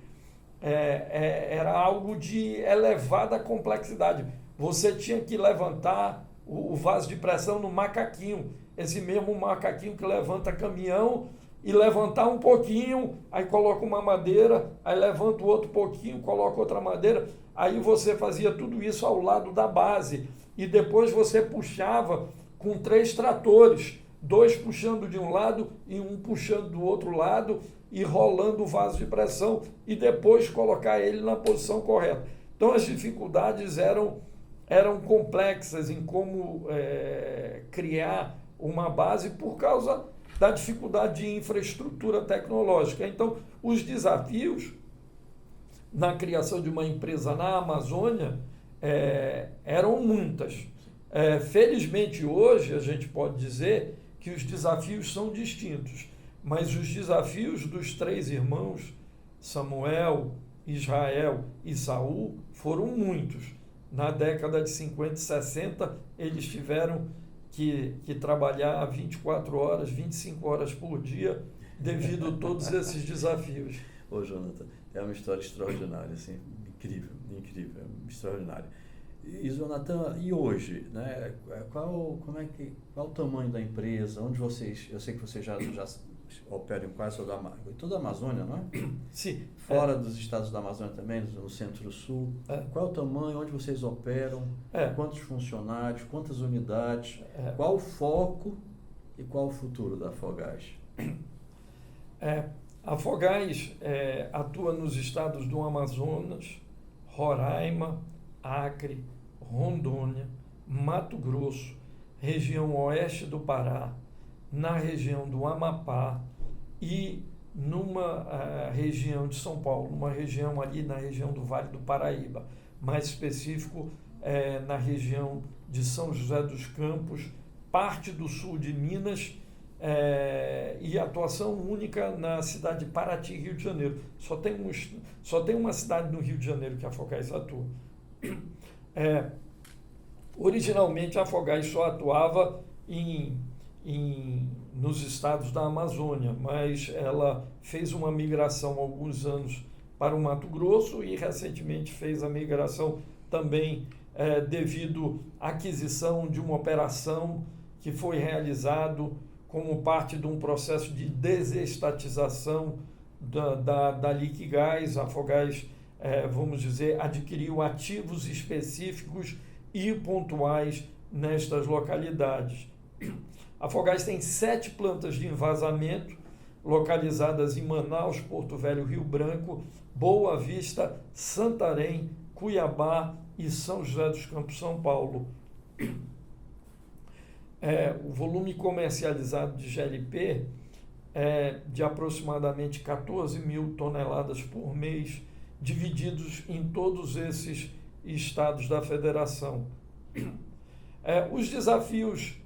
era algo de elevada complexidade. Você tinha que levantar o vaso de pressão no macaquinho, esse mesmo macaquinho que levanta caminhão, e levantar um pouquinho, aí coloca uma madeira, aí levanta o outro pouquinho, coloca outra madeira, aí você fazia tudo isso ao lado da base, e depois você puxava com 3 tratores, 2 puxando de um lado e um puxando do outro lado, e rolando o vaso de pressão, e depois colocar ele na posição correta. Então as dificuldades eram complexas em como criar uma base por causa da dificuldade de infraestrutura tecnológica. Então, os desafios na criação de uma empresa na Amazônia eram muitas. Felizmente, hoje, a gente pode dizer que os desafios são distintos, mas os desafios dos 3 irmãos, Samuel, Israel e Saul, foram muitos. Na década de 50 e 60, eles tiveram que trabalhar 24 horas, 25 horas por dia, devido a todos esses desafios. Ô, Jonathan, é uma história extraordinária, assim, incrível, extraordinária. E, Jonathan, e hoje, né, qual o tamanho da empresa, onde vocês, eu sei que vocês já operam em quase toda a Amazônia, não é? Sim. Fora dos estados da Amazônia também, no Centro-Sul. Qual o tamanho, onde vocês operam, quantos funcionários, quantas unidades, qual o foco e qual o futuro da Afogás? A Afogás atua nos estados do Amazonas, Roraima, Acre, Rondônia, Mato Grosso, região oeste do Pará, na região do Amapá e numa região de São Paulo, numa região ali na região do Vale do Paraíba, mais específico na região de São José dos Campos, parte do sul de Minas e atuação única na cidade de Paraty, Rio de Janeiro. Só tem uma cidade no Rio de Janeiro que a Afogás atua. Originalmente a Afogás só atuava nos estados da Amazônia, mas ela fez uma migração há alguns anos para o Mato Grosso e recentemente fez a migração também devido à aquisição de uma operação que foi realizado como parte de um processo de desestatização da Liquigás. A Afogás, vamos dizer, adquiriu ativos específicos e pontuais nestas localidades. A Afogás tem 7 plantas de envasamento localizadas em Manaus, Porto Velho, Rio Branco, Boa Vista, Santarém, Cuiabá e São José dos Campos, São Paulo. O volume comercializado de GLP é de aproximadamente 14 mil toneladas por mês, divididos em todos esses estados da federação. Os desafios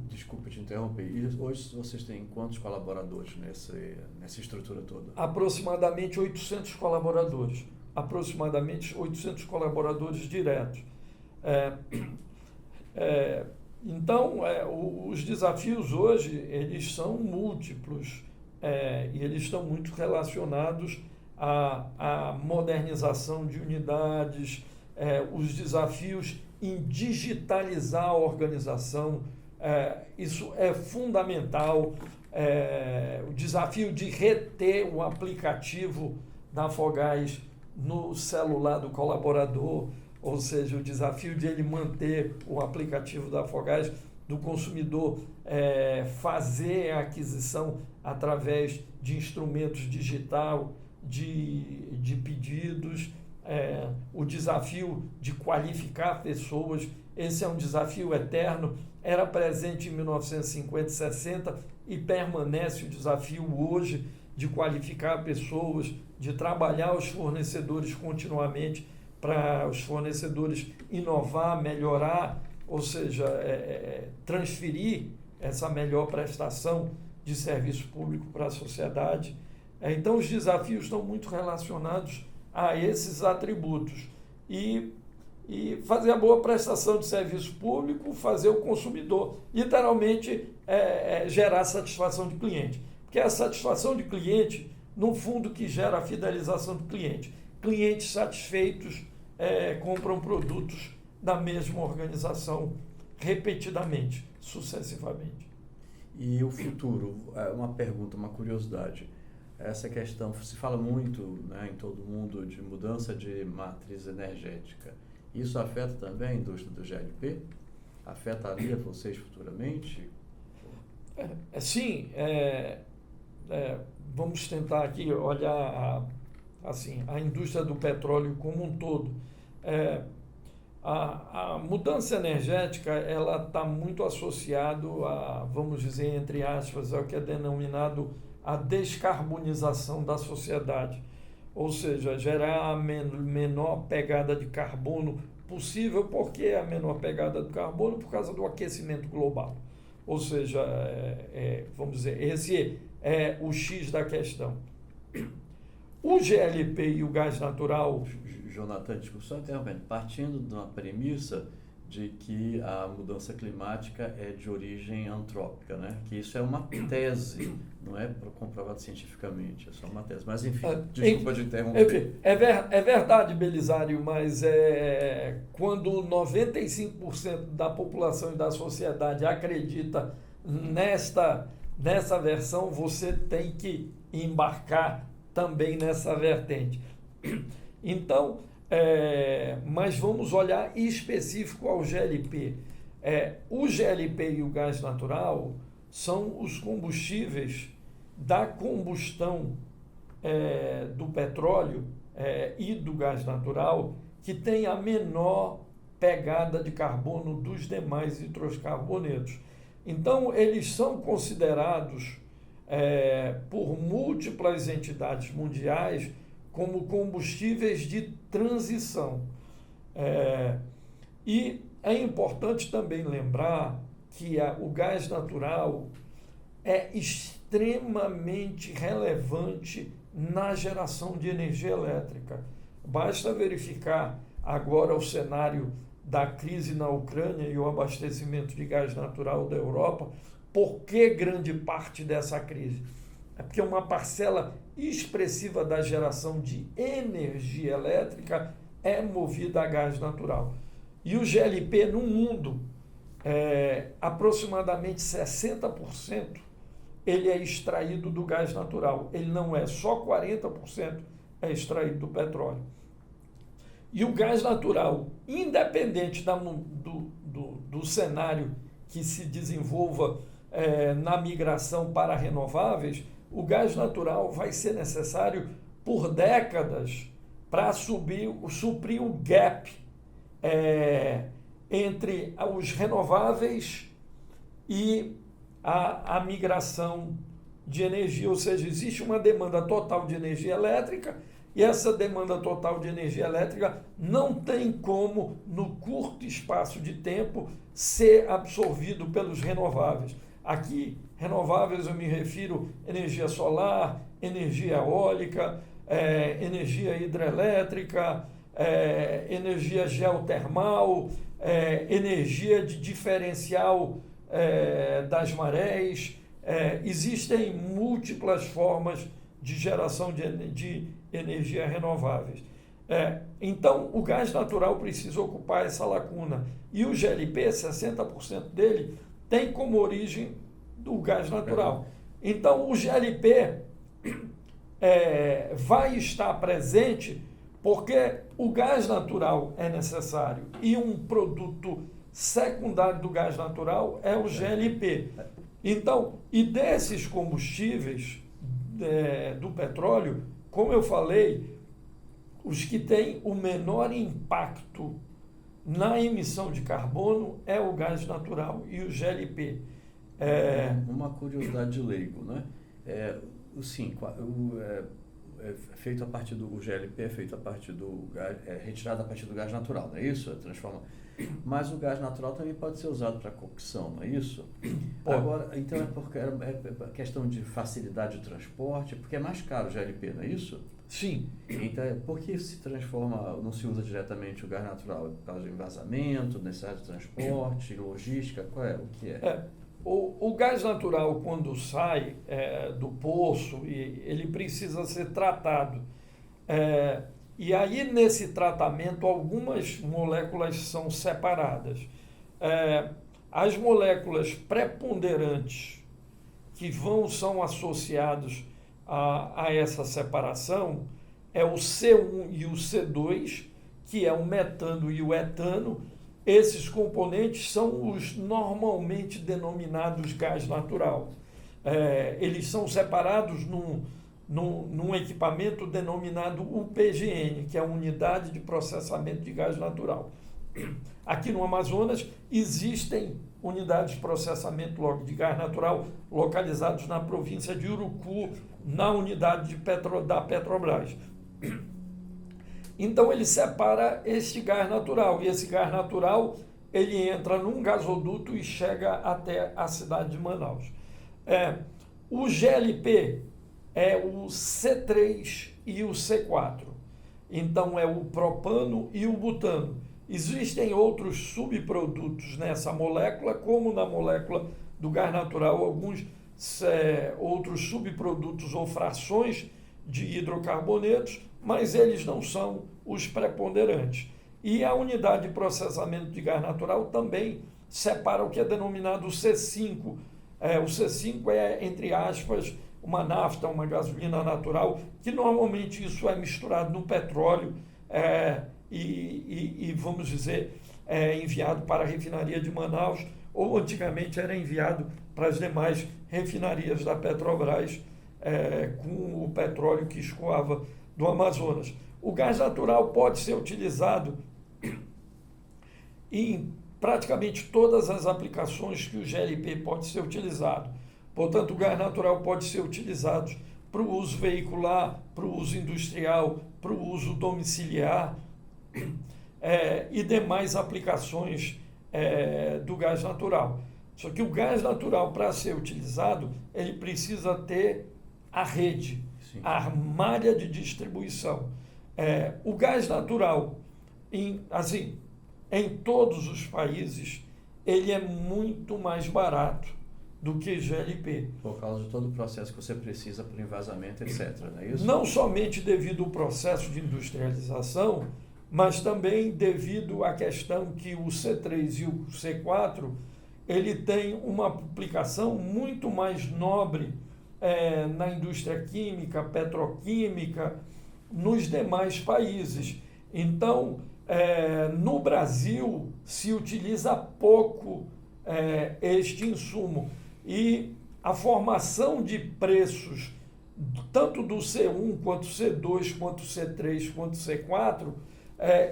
Desculpa te interromper. E hoje vocês têm quantos colaboradores nessa estrutura toda? Aproximadamente 800 colaboradores. Aproximadamente 800 colaboradores diretos. Então, os desafios hoje, eles são múltiplos e eles estão muito relacionados à modernização de unidades, os desafios em digitalizar a organização, isso é fundamental, o desafio de reter o aplicativo da Afogás no celular do colaborador, ou seja, o desafio de ele manter o aplicativo da Afogás, do consumidor fazer a aquisição através de instrumentos digital, de pedidos, o desafio de qualificar pessoas. Esse é um desafio eterno, era presente em 1950 e 60 e permanece o desafio hoje de qualificar pessoas, de trabalhar os fornecedores continuamente para os fornecedores inovar, melhorar, ou seja, transferir essa melhor prestação de serviço público para a sociedade. Então, os desafios estão muito relacionados a esses atributos. E fazer a boa prestação de serviço público, fazer o consumidor, literalmente, gerar satisfação de cliente. Porque a satisfação de cliente, no fundo, que gera a fidelização do cliente. Clientes satisfeitos compram produtos da mesma organização repetidamente, sucessivamente. E o futuro? Uma pergunta, uma curiosidade. Essa questão, se fala muito, né, em todo mundo de mudança de matriz energética. Isso afeta também a indústria do GLP? Afetaria vocês futuramente? Sim. Vamos tentar aqui olhar a indústria do petróleo como um todo. A mudança energética ela está muito associado a, vamos dizer, entre aspas, ao que é denominado a descarbonização da sociedade, ou seja, gerar a menor pegada de carbono possível. Por que a menor pegada de carbono? Por causa do aquecimento global. Ou seja, vamos dizer, esse é o X da questão. O GLP e o gás natural... Jonathan, desculpa só interrompendo, partindo de uma premissa de que a mudança climática é de origem antrópica, né? Que isso é uma tese, não é comprovado cientificamente, é só uma tese. Mas, enfim, desculpa de interromper. É verdade, Belisário, mas quando 95% da população e da sociedade acredita nessa versão, você tem que embarcar também nessa vertente. Então, mas vamos olhar específico ao GLP. O GLP e o gás natural são os combustíveis da combustão do petróleo e do gás natural que tem a menor pegada de carbono dos demais hidrocarbonetos. Então, eles são considerados por múltiplas entidades mundiais como combustíveis de transição. E é importante também lembrar que o gás natural é extremamente relevante na geração de energia elétrica. Basta verificar agora o cenário da crise na Ucrânia e o abastecimento de gás natural da Europa. Por que grande parte dessa crise? É porque uma parcela expressiva da geração de energia elétrica é movida a gás natural. E o GLP no mundo, aproximadamente 60%, ele é extraído do gás natural. Ele não é, só 40% é extraído do petróleo. E o gás natural, independente do cenário que se desenvolva na migração para renováveis, o gás natural vai ser necessário por décadas para suprir o gap entre os renováveis e a migração de energia, ou seja, existe uma demanda total de energia elétrica e essa demanda total de energia elétrica não tem como, no curto espaço de tempo, ser absorvido pelos renováveis. Aqui, renováveis eu me refiro a energia solar, energia eólica, energia hidrelétrica, energia geotermal, energia de diferencial das marés. Existem múltiplas formas de geração de energia renováveis. Então, o gás natural precisa ocupar essa lacuna. E o GLP, 60% dele, tem como origem do gás natural. Então, o GLP vai estar presente porque o gás natural é necessário e um produto secundário do gás natural é o GLP. Então, e desses combustíveis do petróleo, como eu falei, os que têm o menor impacto na emissão de carbono é o gás natural e o GLP. Uma curiosidade de leigo, né? Feito a partir do GLP, é feito a partir do gás, retirado a partir do gás natural, não é isso? Mas o gás natural também pode ser usado para cocção, não é isso? Agora, então é questão de facilidade de transporte, porque é mais caro o GLP, não é isso? Sim. Então, por que se transforma, não se usa diretamente o gás natural? Por causa de envasamento, necessidade de transporte, logística, o que é? O gás natural, quando sai do poço, ele precisa ser tratado. E aí, nesse tratamento, algumas moléculas são separadas. As moléculas preponderantes que são associadas a essa separação é o C1 e o C2, que é o metano e o etano. Esses componentes são os normalmente denominados gás natural. Eles são separados num equipamento denominado UPGN, que é a Unidade de Processamento de Gás Natural. Aqui no Amazonas existem unidades de processamento de gás natural localizados na província de Urucu, na unidade da Petrobras. Então ele separa este gás natural, e esse gás natural ele entra num gasoduto e chega até a cidade de Manaus. O GLP é o C3 e o C4, então é o propano e o butano. Existem outros subprodutos nessa molécula, como na molécula do gás natural, alguns outros subprodutos ou frações de hidrocarbonetos, mas eles não são os preponderantes. E a unidade de processamento de gás natural também separa o que é denominado C5. O C5 é, entre aspas, uma nafta, uma gasolina natural, que normalmente isso é misturado no petróleo e vamos dizer, enviado para a refinaria de Manaus, ou antigamente era enviado para as demais refinarias da Petrobras, com o petróleo que escoava do Amazonas. O gás natural pode ser utilizado em praticamente todas as aplicações que o GLP pode ser utilizado. Portanto, o gás natural pode ser utilizado para o uso veicular, para o uso industrial, para o uso domiciliar e demais aplicações do gás natural. Só que o gás natural, para ser utilizado, ele precisa ter a rede, Sim. a malha de distribuição. O gás natural, em todos os países, ele é muito mais barato do que GLP. Por causa de todo o processo que você precisa para o envasamento, etc. Não é isso? Não somente devido ao processo de industrialização, mas também devido à questão que o C3 e o C4, ele tem uma aplicação muito mais nobre na indústria química, petroquímica, nos demais países. Então, no Brasil, se utiliza pouco este insumo. E a formação de preços, tanto do C1, quanto C2, quanto C3, quanto C4,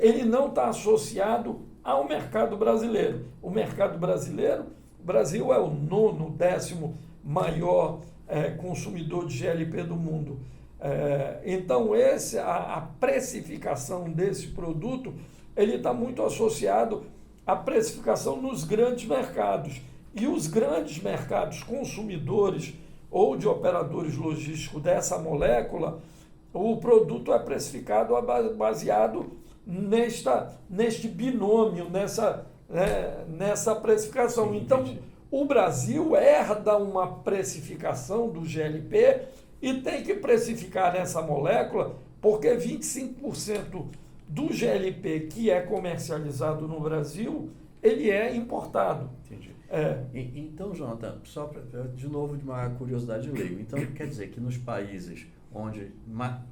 ele não está associado ao mercado brasileiro. O mercado brasileiro, o Brasil é o 9º, 10º maior consumidor de GLP do mundo. Então, a precificação desse produto, ele está muito associado à precificação nos grandes mercados. E os grandes mercados consumidores ou de operadores logísticos dessa molécula, o produto é precificado baseado neste binômio, nessa precificação. Então, o Brasil herda uma precificação do GLP e tem que precificar essa molécula, porque 25% do GLP que é comercializado no Brasil, ele é importado. Entendi. Então, Jonathan, só de novo de uma curiosidade leigo, então quer dizer que nos países onde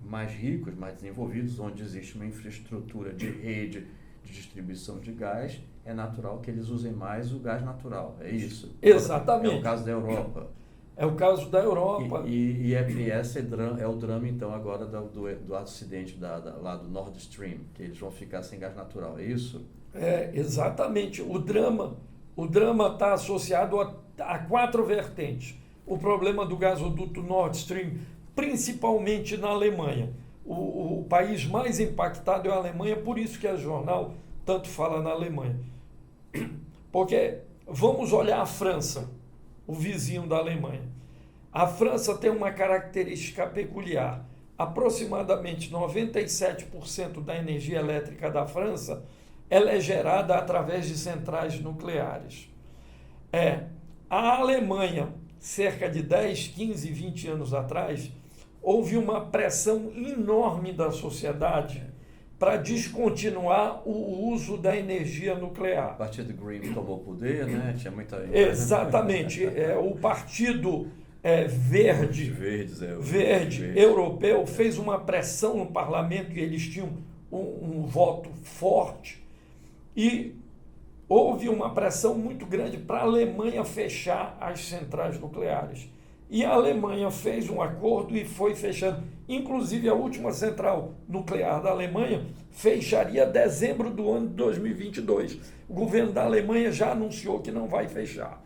mais ricos, mais desenvolvidos, onde existe uma infraestrutura de rede de distribuição de gás, é natural que eles usem mais o gás natural, é isso? Exatamente. É o caso da Europa. É o caso da Europa. E esse é o drama, então, agora do acidente lá do Nord Stream, que eles vão ficar sem gás natural, é isso? Exatamente. O drama está associado a 4 vertentes. O problema do gasoduto Nord Stream, principalmente na Alemanha. O país mais impactado é a Alemanha, por isso que a jornal tanto fala na Alemanha. Porque vamos olhar a França, o vizinho da Alemanha. A França tem uma característica peculiar. Aproximadamente 97% da energia elétrica da França ela é gerada através de centrais nucleares. A Alemanha, cerca de 10, 15, 20 anos atrás, houve uma pressão enorme da sociedade para descontinuar o uso da energia nuclear. O Partido Green tomou o poder, né? Tinha muita... Exatamente. O Partido Verde Europeu fez uma pressão no parlamento, e eles tinham um voto forte, e houve uma pressão muito grande para a Alemanha fechar as centrais nucleares. E a Alemanha fez um acordo e foi fechando. Inclusive, a última central nuclear da Alemanha fecharia em dezembro do ano de 2022. O governo da Alemanha já anunciou que não vai fechar.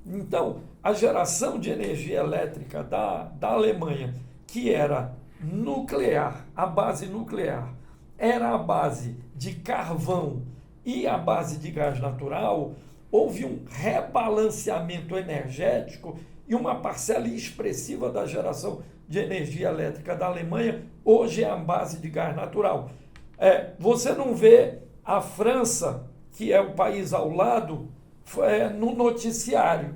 Então, a geração de energia elétrica da Alemanha, que era nuclear, a base nuclear, era a base de carvão e a base de gás natural, houve um rebalanceamento energético e uma parcela expressiva da geração de energia elétrica da Alemanha hoje é a base de gás natural. Você não vê a França, que é o país ao lado, no noticiário.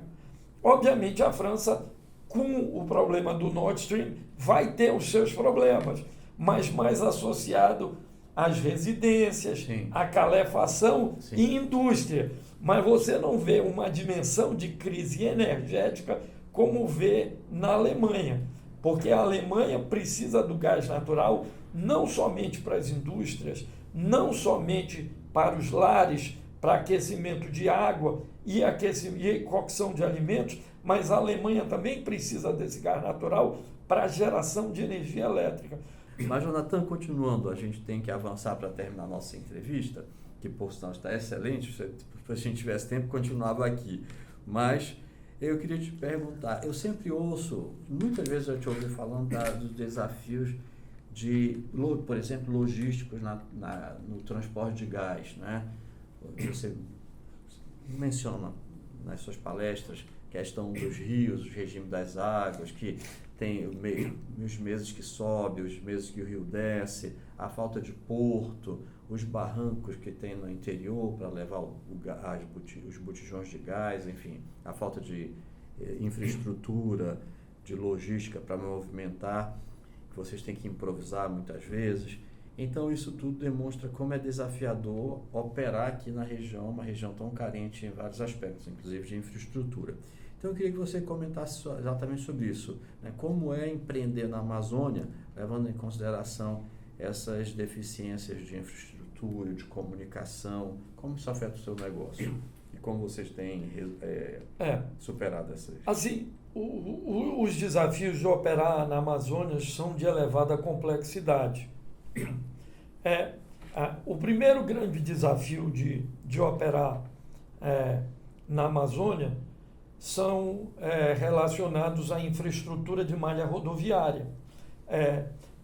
Obviamente a França, com o problema do Nord Stream, vai ter os seus problemas, mas mais associado às residências, Sim. à calefação Sim. e indústria. Mas você não vê uma dimensão de crise energética como vê na Alemanha, porque a Alemanha precisa do gás natural não somente para as indústrias, não somente para os lares, para aquecimento de água e cocção de alimentos, mas a Alemanha também precisa desse gás natural para a geração de energia elétrica. Mas, Jonathan, continuando, a gente tem que avançar para terminar a nossa entrevista, que por sinal está excelente, se a gente tivesse tempo, continuava aqui. Mas eu queria te perguntar, eu sempre ouço, muitas vezes eu te ouvi falando dos desafios por exemplo, logísticos no transporte de gás, né? Você menciona nas suas palestras questão dos rios, o regime das águas, que tem os meses que sobe, os meses que o rio desce, a falta de porto, os barrancos que tem no interior para levar os botijões de gás, enfim, a falta de infraestrutura, de logística para movimentar, que vocês têm que improvisar muitas vezes. Então, isso tudo demonstra como é desafiador operar aqui na região, uma região tão carente em vários aspectos, inclusive de infraestrutura. Então, eu queria que você comentasse exatamente sobre isso, né? Como é empreender na Amazônia, levando em consideração essas deficiências de infraestrutura, de comunicação, como isso afeta o seu negócio e como vocês têm superado essas... Assim, os desafios de operar na Amazônia são de elevada complexidade. O primeiro grande desafio de operar na Amazônia são relacionados à infraestrutura de malha rodoviária.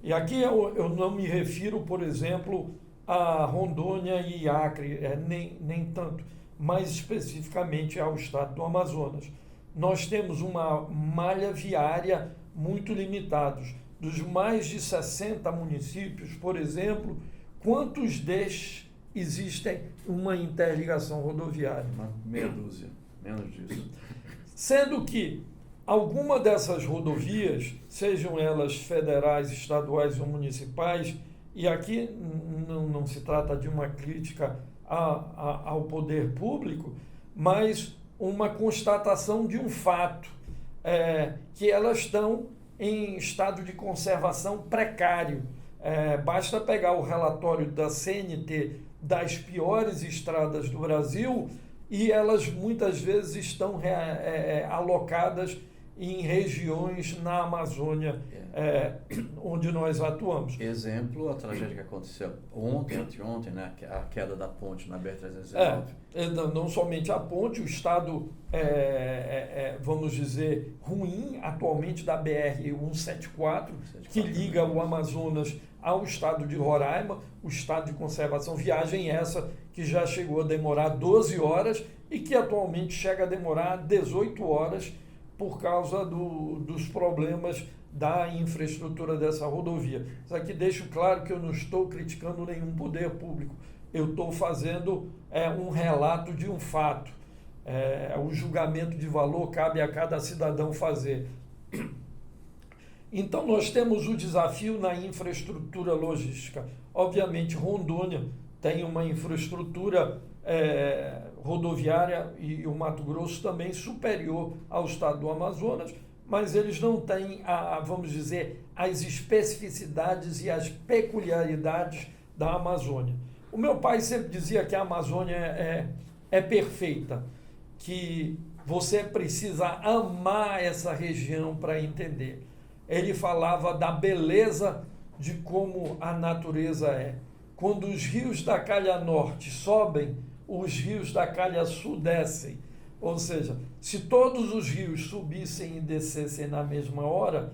E aqui eu não me refiro, por exemplo, a Rondônia e Acre, nem tanto, mais especificamente ao estado do Amazonas. Nós temos uma malha viária muito limitada. Dos mais de 60 municípios, por exemplo, quantos destes existem uma interligação rodoviária? Meia dúzia, menos disso. Sendo que alguma dessas rodovias, sejam elas federais, estaduais ou municipais, e aqui não se trata de uma crítica ao poder público, mas uma constatação de um fato, que elas estão em estado de conservação precário. Basta pegar o relatório da CNT das piores estradas do Brasil e elas muitas vezes estão alocadas em regiões na Amazônia, onde nós atuamos. Exemplo, a tragédia que aconteceu anteontem, né? A queda da ponte na BR-319. Não somente a ponte, o estado, vamos dizer, ruim atualmente da BR-174, que liga o Amazonas ao estado de Roraima, o estado de conservação, viagem essa que já chegou a demorar 12 horas e que atualmente chega a demorar 18 horas por causa dos problemas da infraestrutura dessa rodovia. Isso aqui deixo claro que eu não estou criticando nenhum poder público, eu estou fazendo um relato de um fato. O julgamento de valor cabe a cada cidadão fazer. Então, nós temos o desafio na infraestrutura logística. Obviamente, Rondônia tem uma infraestrutura rodoviária e o Mato Grosso também superior ao estado do Amazonas, mas eles não têm, vamos dizer, as especificidades e as peculiaridades da Amazônia. O meu pai sempre dizia que a Amazônia é perfeita, que você precisa amar essa região para entender. Ele falava da beleza de como a natureza é. Quando os rios da calha norte sobem, os rios da calha sul descem. Ou seja, se todos os rios subissem e descessem na mesma hora,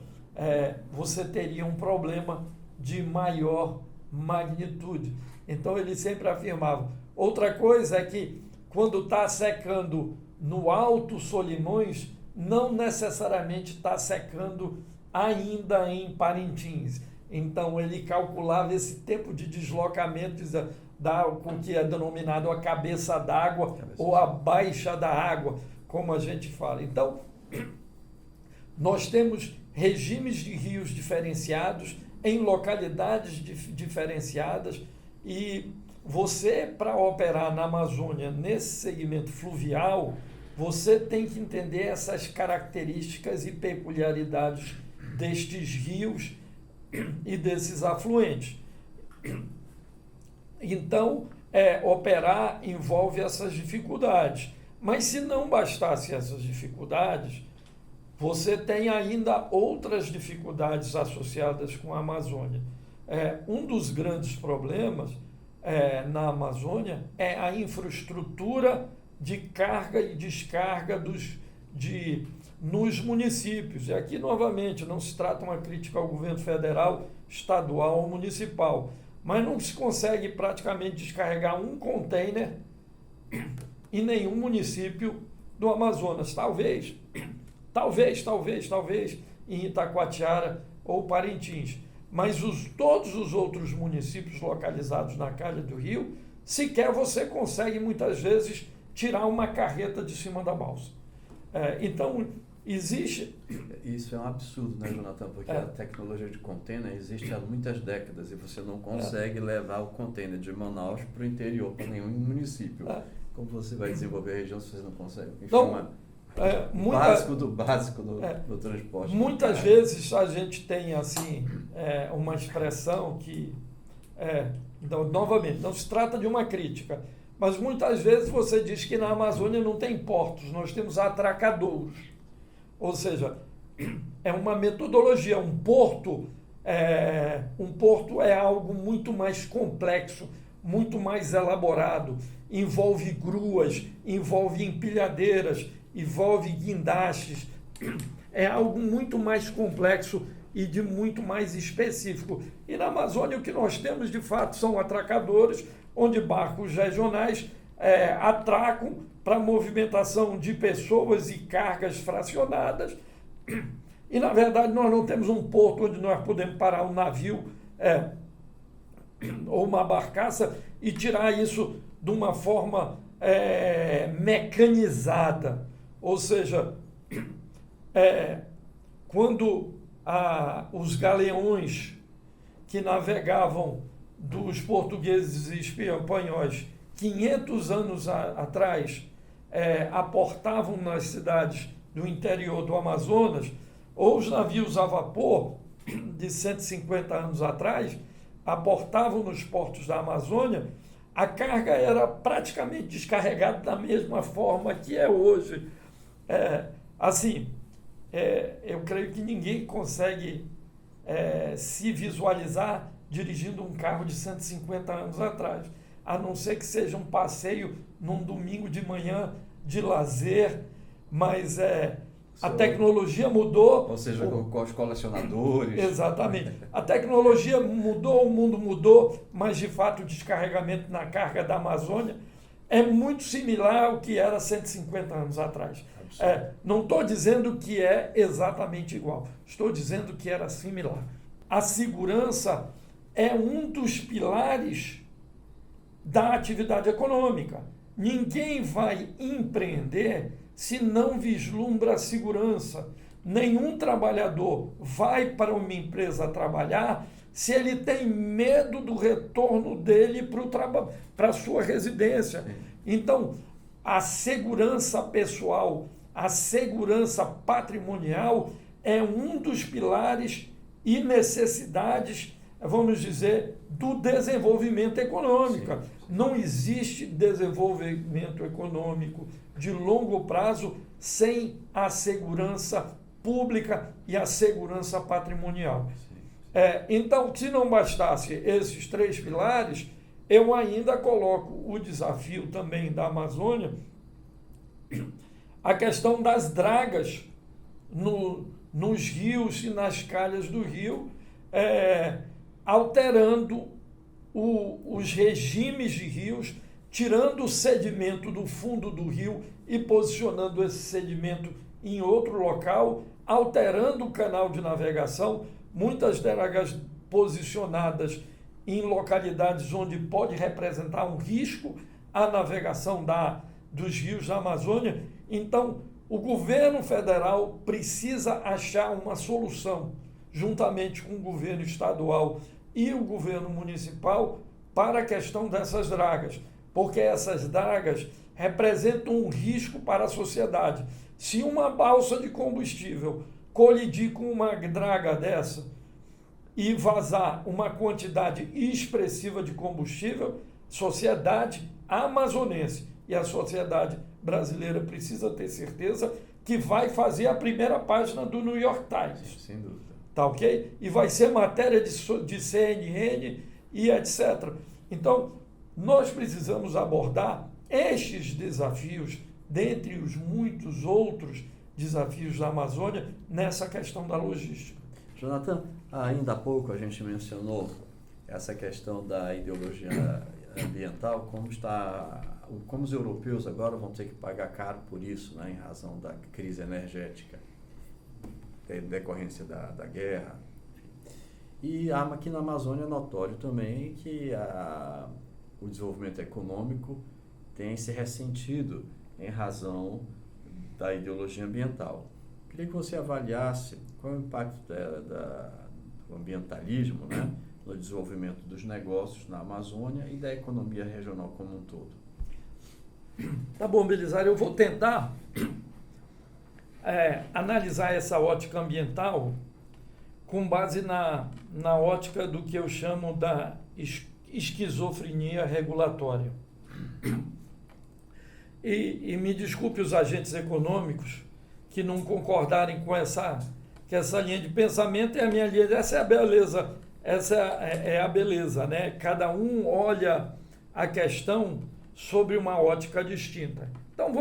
você teria um problema de maior magnitude. Então ele sempre afirmava. Outra coisa é que quando está secando no Alto Solimões, não necessariamente está secando ainda em Parintins. Então ele calculava esse tempo de deslocamento com o que é denominado a cabeça d'água ou a baixa da água, como a gente fala. Então, nós temos regimes de rios diferenciados em localidades diferenciadas e você, para operar na Amazônia nesse segmento fluvial, você tem que entender essas características e peculiaridades destes rios e desses afluentes. Então, operar envolve essas dificuldades. Mas se não bastasse essas dificuldades, você tem ainda outras dificuldades associadas com a Amazônia. um dos grandes problemas na Amazônia é a infraestrutura de carga e descarga nos municípios. E aqui, novamente, não se trata uma crítica ao governo federal, estadual ou municipal, mas não se consegue praticamente descarregar um container em nenhum município do Amazonas. Talvez em Itacoatiara ou Parintins. Mas todos os outros municípios localizados na calha do rio, sequer você consegue, muitas vezes, tirar uma carreta de cima da balsa. Então, existe... Isso é um absurdo, né, Jonathan? Porque a tecnologia de container existe há muitas décadas e você não consegue levar o container de Manaus para o interior, para nenhum município. Como você vai desenvolver a região se você não consegue? Enfim, então, básico do transporte. Muitas vezes a gente tem assim uma expressão que, então, novamente, não se trata de uma crítica, mas muitas vezes você diz que na Amazônia não tem portos, nós temos atracadouros. Ou seja, é uma metodologia, um porto é algo muito mais complexo, muito mais elaborado, envolve gruas, envolve empilhadeiras, envolve guindastes, é algo muito mais complexo e de muito mais específico. E na Amazônia o que nós temos de fato são atracadores, onde barcos regionais atracam para movimentação de pessoas e cargas fracionadas. E na verdade nós não temos um porto onde nós podemos parar um navio ou uma barcaça e tirar isso de uma forma mecanizada. Ou seja, quando os galeões que navegavam dos portugueses e espanhóis 500 anos atrás aportavam nas cidades do interior do Amazonas, ou os navios a vapor de 150 anos atrás aportavam nos portos da Amazônia, a carga era praticamente descarregada da mesma forma que é hoje. Eu creio que ninguém consegue se visualizar dirigindo um carro de 150 anos atrás, a não ser que seja um passeio num domingo de manhã de lazer, mas a tecnologia mudou. Ou seja, com os colecionadores. Exatamente. A tecnologia mudou, o mundo mudou, mas de fato o descarregamento na carga da Amazônia é muito similar ao que era 150 anos atrás. Não estou dizendo que é exatamente igual, estou dizendo que era similar. A segurança é um dos pilares da atividade econômica. Ninguém vai empreender se não vislumbra a segurança. Nenhum trabalhador vai para uma empresa trabalhar se ele tem medo do retorno dele para a sua residência. Então, a segurança pessoal, a segurança patrimonial é um dos pilares e necessidades, vamos dizer, do desenvolvimento econômico. Não existe desenvolvimento econômico de longo prazo sem a segurança pública e a segurança patrimonial. Então, se não bastasse esses três pilares, eu ainda coloco o desafio também da Amazônia, a questão das dragas nos rios e nas calhas do rio, alterando os regimes de rios, tirando o sedimento do fundo do rio e posicionando esse sedimento em outro local, alterando o canal de navegação, muitas dragas posicionadas em localidades onde pode representar um risco à navegação dos rios da Amazônia. Então, o governo federal precisa achar uma solução, juntamente com o governo estadual e o governo municipal, para a questão dessas dragas, porque essas dragas representam um risco para a sociedade. Se uma balsa de combustível colidir com uma draga dessa e vazar uma quantidade expressiva de combustível, sociedade amazonense e a sociedade brasileira precisa ter certeza que vai fazer a primeira página do New York Times. Sem dúvida. tá ok? E vai ser matéria de CNN e etc. Então, nós precisamos abordar estes desafios, dentre os muitos outros desafios da Amazônia, nessa questão da logística. Jonathan, ainda há pouco a gente mencionou essa questão da ideologia ambiental, como os europeus agora vão ter que pagar caro por isso, né, em razão da crise energética, decorrência da guerra. E aqui na Amazônia é notório também que o desenvolvimento econômico tem se ressentido em razão da ideologia ambiental. Queria que você avaliasse qual é o impacto do ambientalismo, né, no desenvolvimento dos negócios na Amazônia e da economia regional como um todo. Tá bom, Belisário, eu vou tentar analisar essa ótica ambiental com base na ótica do que eu chamo da esquizofrenia regulatória. E me desculpe os agentes econômicos que não concordarem com essa linha de pensamento, é a minha linha, essa é a beleza, essa é a beleza, né? Cada um olha a questão sobre uma ótica distinta. Então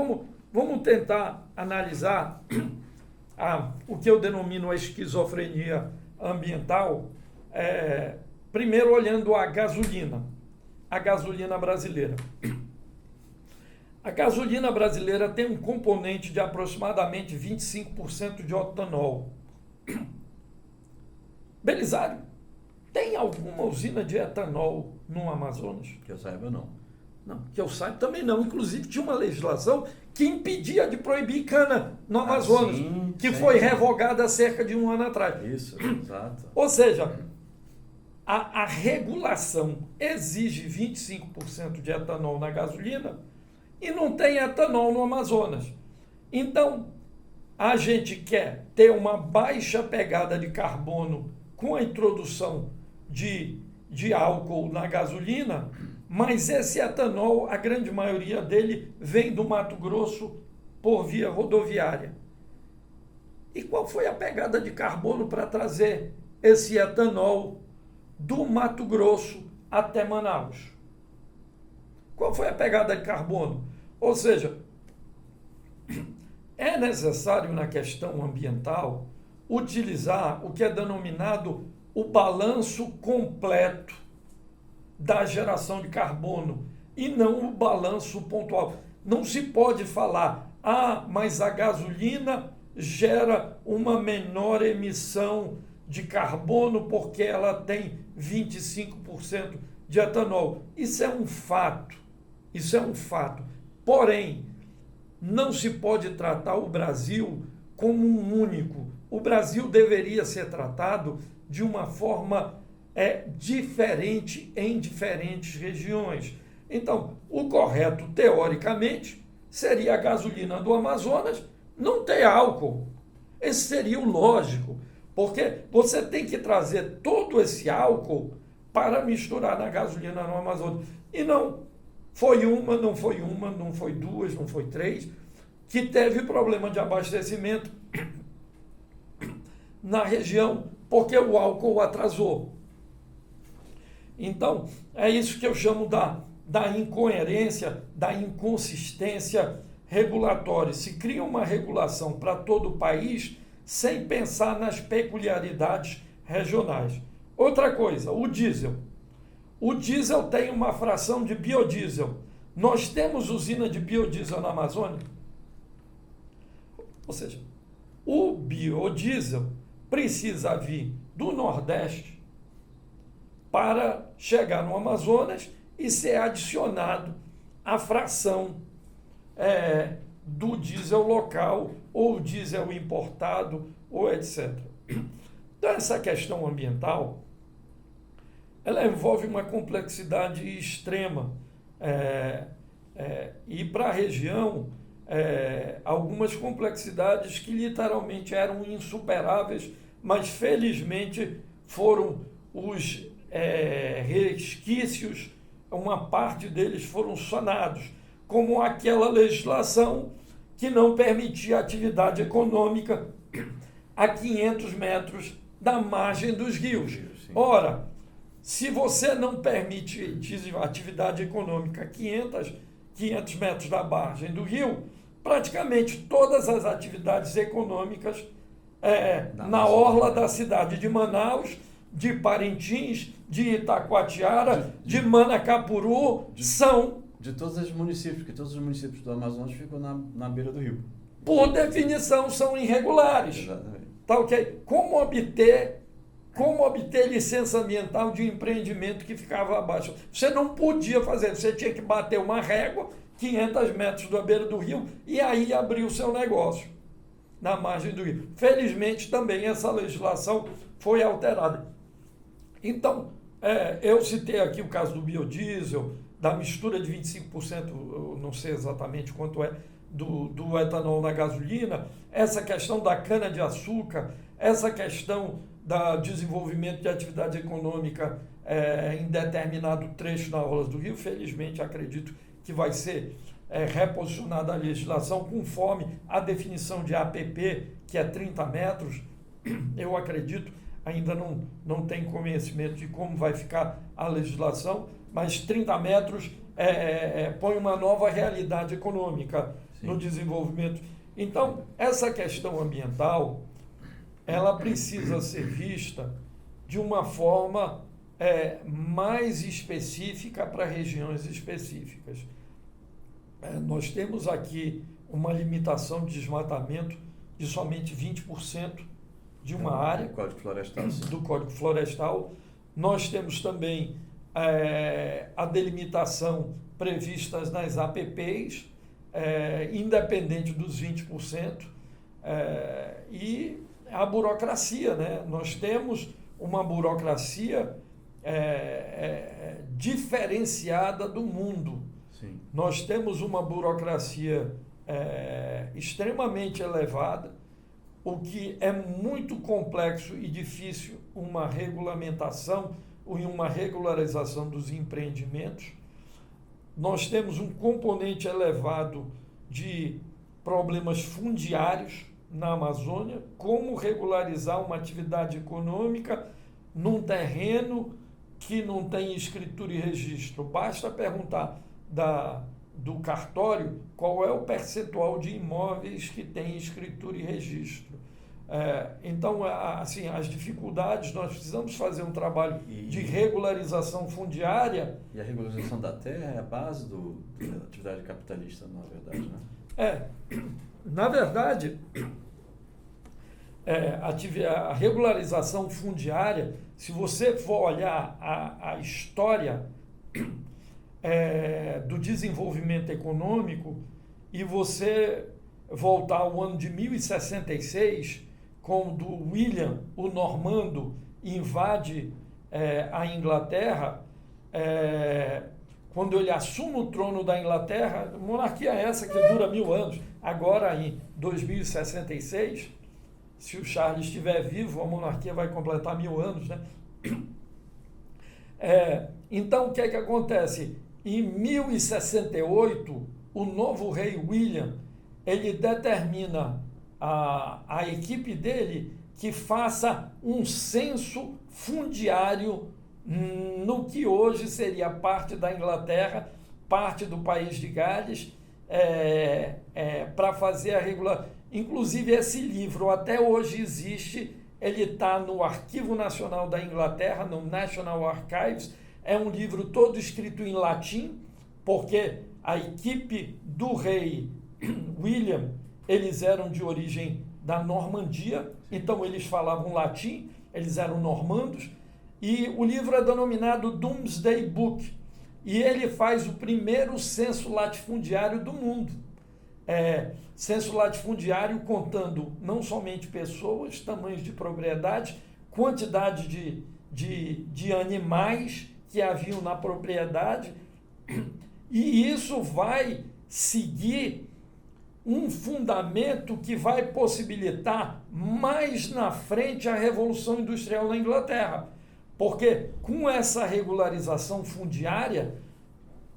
vamos tentar analisar o que eu denomino a esquizofrenia ambiental, primeiro olhando a gasolina brasileira. A gasolina brasileira tem um componente de aproximadamente 25% de etanol. Belisário, tem alguma usina de etanol no Amazonas? Que eu saiba, não. Não, que eu saiba também não. Inclusive tinha uma legislação que impedia de proibir cana no Amazonas, que foi revogada há cerca de um ano atrás. Isso, exato. Ou seja, a regulação exige 25% de etanol na gasolina e não tem etanol no Amazonas. Então, a gente quer ter uma baixa pegada de carbono com a introdução de álcool na gasolina, mas esse etanol, a grande maioria dele, vem do Mato Grosso por via rodoviária. E qual foi a pegada de carbono para trazer esse etanol do Mato Grosso até Manaus? Qual foi a pegada de carbono? Ou seja, é necessário na questão ambiental utilizar o que é denominado o balanço completo da geração de carbono e não o balanço pontual. Não se pode falar, mas a gasolina gera uma menor emissão de carbono porque ela tem 25% de etanol. Isso é um fato. Porém, não se pode tratar o Brasil como um único. O Brasil deveria ser tratado de uma forma diferente em diferentes regiões. Então, o correto, teoricamente, seria a gasolina do Amazonas não ter álcool. Esse seria o lógico, porque você tem que trazer todo esse álcool para misturar na gasolina no Amazonas. E não foi uma, não foi duas, não foi três, que teve problema de abastecimento na região, porque o álcool atrasou. Então, é isso que eu chamo da incoerência, da inconsistência regulatória. Se cria uma regulação para todo o país sem pensar nas peculiaridades regionais. Outra coisa, o diesel. O diesel tem uma fração de biodiesel. Nós temos usina de biodiesel na Amazônia? Ou seja, o biodiesel precisa vir do Nordeste para chegar no Amazonas e ser adicionado à fração do diesel local ou diesel importado ou etc. Então, essa questão ambiental, ela envolve uma complexidade extrema e para a região algumas complexidades que literalmente eram insuperáveis, mas felizmente foram os resquícios, uma parte deles foram sanados, como aquela legislação que não permitia atividade econômica a 500 metros da margem dos rios. Sim. Ora, se você não permite atividade econômica 500 metros da margem do rio, praticamente todas as atividades econômicas na orla da cidade de Manaus, de Parintins, de Itacoatiara, de Manacapuru, são... De todos os municípios, porque todos os municípios do Amazonas ficam na beira do rio. Por definição, são irregulares. Exatamente. Tá ok? Como obter licença ambiental de um empreendimento que ficava abaixo? Você não podia fazer, você tinha que bater uma régua, 500 metros da beira do rio, e aí abrir o seu negócio na margem do rio. Felizmente, também essa legislação foi alterada. Então, eu citei aqui o caso do biodiesel, da mistura de 25%, eu não sei exatamente quanto é, do etanol na gasolina, essa questão da cana-de-açúcar, essa questão do desenvolvimento de atividade econômica em determinado trecho na orla do rio. Felizmente, acredito que vai ser reposicionada a legislação conforme a definição de APP, que é 30 metros. Eu acredito, ainda não tenho conhecimento de como vai ficar a legislação, mas 30 metros põe uma nova realidade econômica. Sim. No desenvolvimento. Então, essa questão ambiental, ela precisa ser vista de uma forma mais específica para regiões específicas. Nós temos aqui uma limitação de desmatamento de somente 20% de uma área do Código Florestal. Do Código Florestal. Nós temos também a delimitação previstas nas APPs, independente dos 20%, e a burocracia, né? Nós temos uma burocracia diferenciada do mundo. Sim. Nós temos uma burocracia extremamente elevada, o que é muito complexo e difícil uma regulamentação ou uma regularização dos empreendimentos. Nós temos um componente elevado de problemas fundiários na Amazônia. Como regularizar uma atividade econômica num terreno que não tem escritura e registro? Basta perguntar do cartório qual é o percentual de imóveis que tem escritura e registro. Então, assim, as dificuldades, nós precisamos fazer um trabalho de regularização fundiária. E a regularização da terra é a base da atividade capitalista, na verdade, né? Na verdade, a regularização fundiária, se você for olhar a história do desenvolvimento econômico e você voltar ao ano de 1066, quando William, o Normando, invade a Inglaterra, quando ele assume o trono da Inglaterra, monarquia essa que dura 1000 anos, agora em 2066, se o Charles estiver vivo, a monarquia vai completar 1000 anos, né? Então, o que é que acontece? Em 1068, o novo rei William, ele determina a equipe dele que faça um censo fundiário no que hoje seria parte da Inglaterra, parte do país de Gales, para fazer a regular. Inclusive, esse livro até hoje existe, ele está no Arquivo Nacional da Inglaterra, no National Archives. É um livro todo escrito em latim, porque a equipe do rei William, eles eram de origem da Normandia, então eles falavam latim, eles eram normandos, e o livro é denominado Domesday Book, e ele faz o primeiro censo latifundiário do mundo. Censo latifundiário contando não somente pessoas, tamanhos de propriedade, quantidade de animais que haviam na propriedade, e isso vai seguir um fundamento que vai possibilitar mais na frente a Revolução Industrial na Inglaterra. Porque com essa regularização fundiária,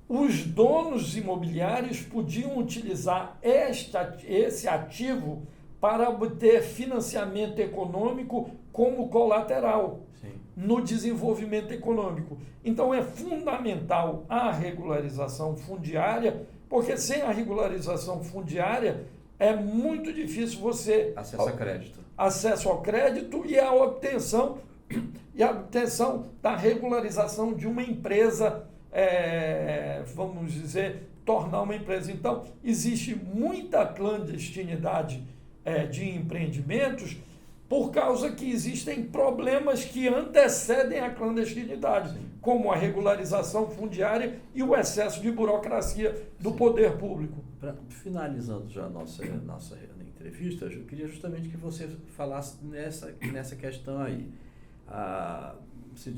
os donos imobiliários podiam utilizar esse ativo para obter financiamento econômico como colateral no desenvolvimento econômico. Então é fundamental a regularização fundiária, porque sem a regularização fundiária é muito difícil você... Acesso ao crédito e a obtenção da regularização de uma empresa, vamos dizer, tornar uma empresa. Então, existe muita clandestinidade de empreendimentos por causa que existem problemas que antecedem a clandestinidade, como a regularização fundiária e o excesso de burocracia do poder público. Finalizando já a nossa entrevista, eu queria justamente que você falasse nessa questão aí. Você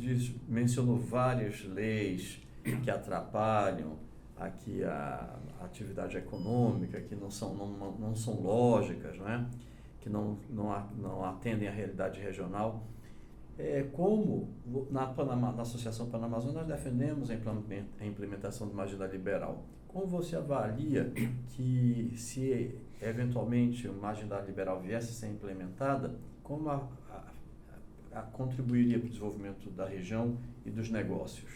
mencionou várias leis que atrapalham aqui a atividade econômica, que não são lógicas, não é? Que não atendem à realidade regional. Como na Associação Panamazônia nós defendemos a implementação de uma agenda liberal. Como você avalia que, se eventualmente uma agenda liberal viesse a ser implementada, como contribuiria para o desenvolvimento da região e dos negócios?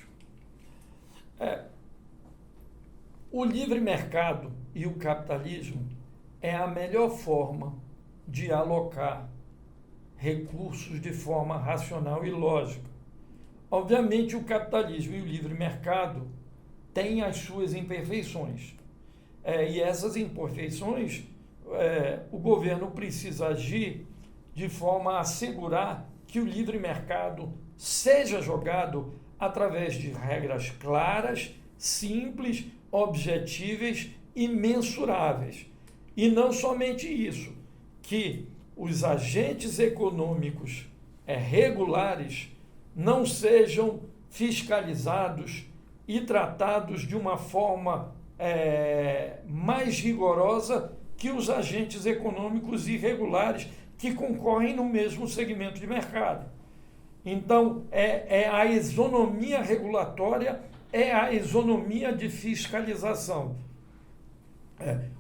O livre mercado e o capitalismo é a melhor forma de alocar recursos de forma racional e lógica. Obviamente, o capitalismo e o livre mercado têm as suas imperfeições. E essas imperfeições, o governo precisa agir de forma a assegurar que o livre mercado seja jogado através de regras claras, simples, objetíveis e mensuráveis. E não somente isso, que os agentes econômicos regulares não sejam fiscalizados e tratados de uma forma mais rigorosa que os agentes econômicos irregulares que concorrem no mesmo segmento de mercado. Então, a isonomia regulatória é a isonomia de fiscalização.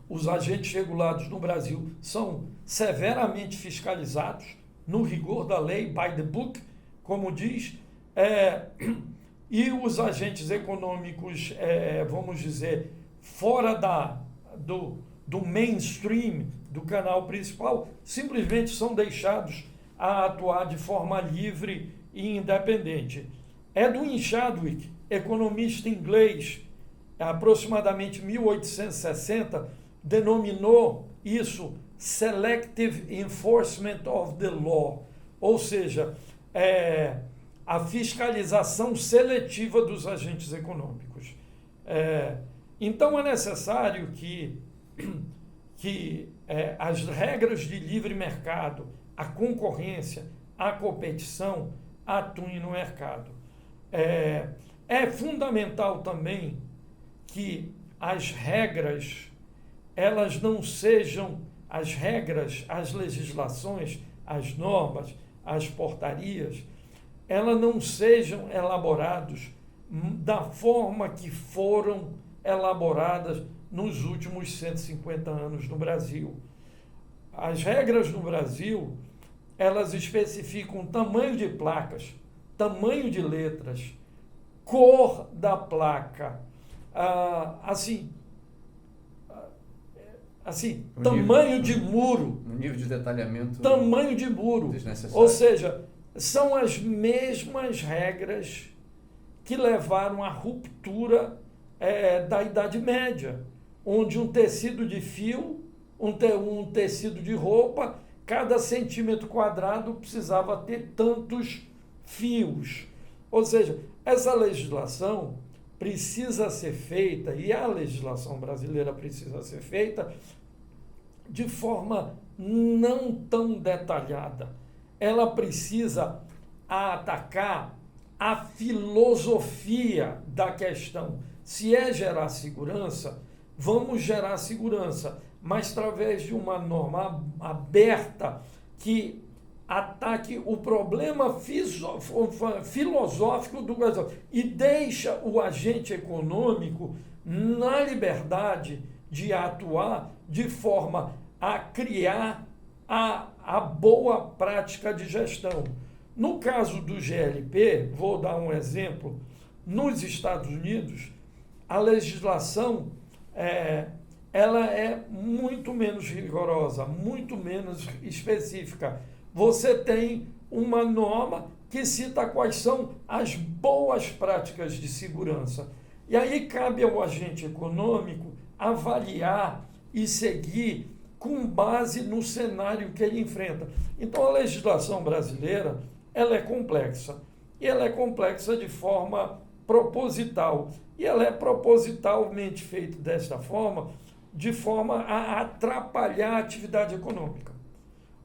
Os agentes regulados no Brasil são severamente fiscalizados, no rigor da lei, by the book, como diz, e os agentes econômicos, vamos dizer, fora do mainstream, do canal principal, simplesmente são deixados a atuar de forma livre e independente. Edwin Chadwick, economista inglês, aproximadamente 1860, denominou isso Selective Enforcement of the Law, ou seja, a fiscalização seletiva dos agentes econômicos. Então é necessário que as regras de livre mercado, a concorrência, a competição atuem no mercado. É fundamental também que as regras, elas não sejam, as regras, as legislações, as normas, as portarias, elas não sejam elaboradas da forma que foram elaboradas nos últimos 150 anos no Brasil. As regras no Brasil, elas especificam tamanho de placas, tamanho de letras, cor da placa, tamanho de muro. Um nível de detalhamento. Tamanho de muro. Ou seja, são as mesmas regras que levaram à ruptura da Idade Média, onde um tecido de fio, um tecido de roupa, cada centímetro quadrado precisava ter tantos fios. Ou seja, essa legislação precisa ser feita, e a legislação brasileira precisa ser feita de forma não tão detalhada. Ela precisa atacar a filosofia da questão. Se é gerar segurança, vamos gerar segurança, mas através de uma norma aberta que ataque o problema filosófico do Brasil e deixa o agente econômico na liberdade de atuar de forma a criar a boa prática de gestão. No caso do GLP, vou dar um exemplo, nos Estados Unidos, a legislação ela é muito menos rigorosa, muito menos específica. Você tem uma norma que cita quais são as boas práticas de segurança. E aí cabe ao agente econômico avaliar e seguir com base no cenário que ele enfrenta. Então, a legislação brasileira, ela é complexa. E ela é complexa de forma proposital. E ela é propositalmente feita desta forma, de forma a atrapalhar a atividade econômica.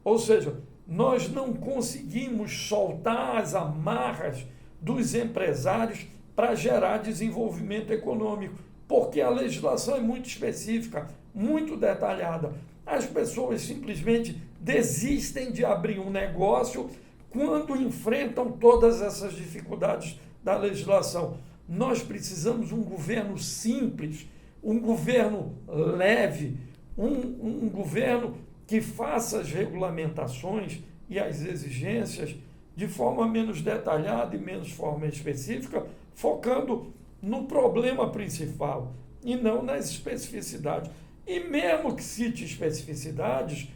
Ou seja, nós não conseguimos soltar as amarras dos empresários para gerar desenvolvimento econômico, porque a legislação é muito específica, muito detalhada. As pessoas simplesmente desistem de abrir um negócio quando enfrentam todas essas dificuldades da legislação. Nós precisamos de um governo simples, um governo leve, um governo que faça as regulamentações e as exigências de forma menos detalhada e menos forma específica, focando no problema principal e não nas especificidades. E mesmo que cite especificidades,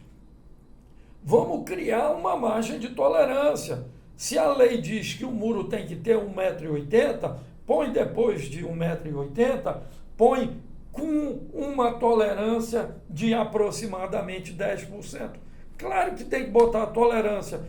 vamos criar uma margem de tolerância. Se a lei diz que o muro tem que ter 1,80 m, põe depois de 1,80 m, põe com uma tolerância de aproximadamente 10%. Claro que tem que botar a tolerância.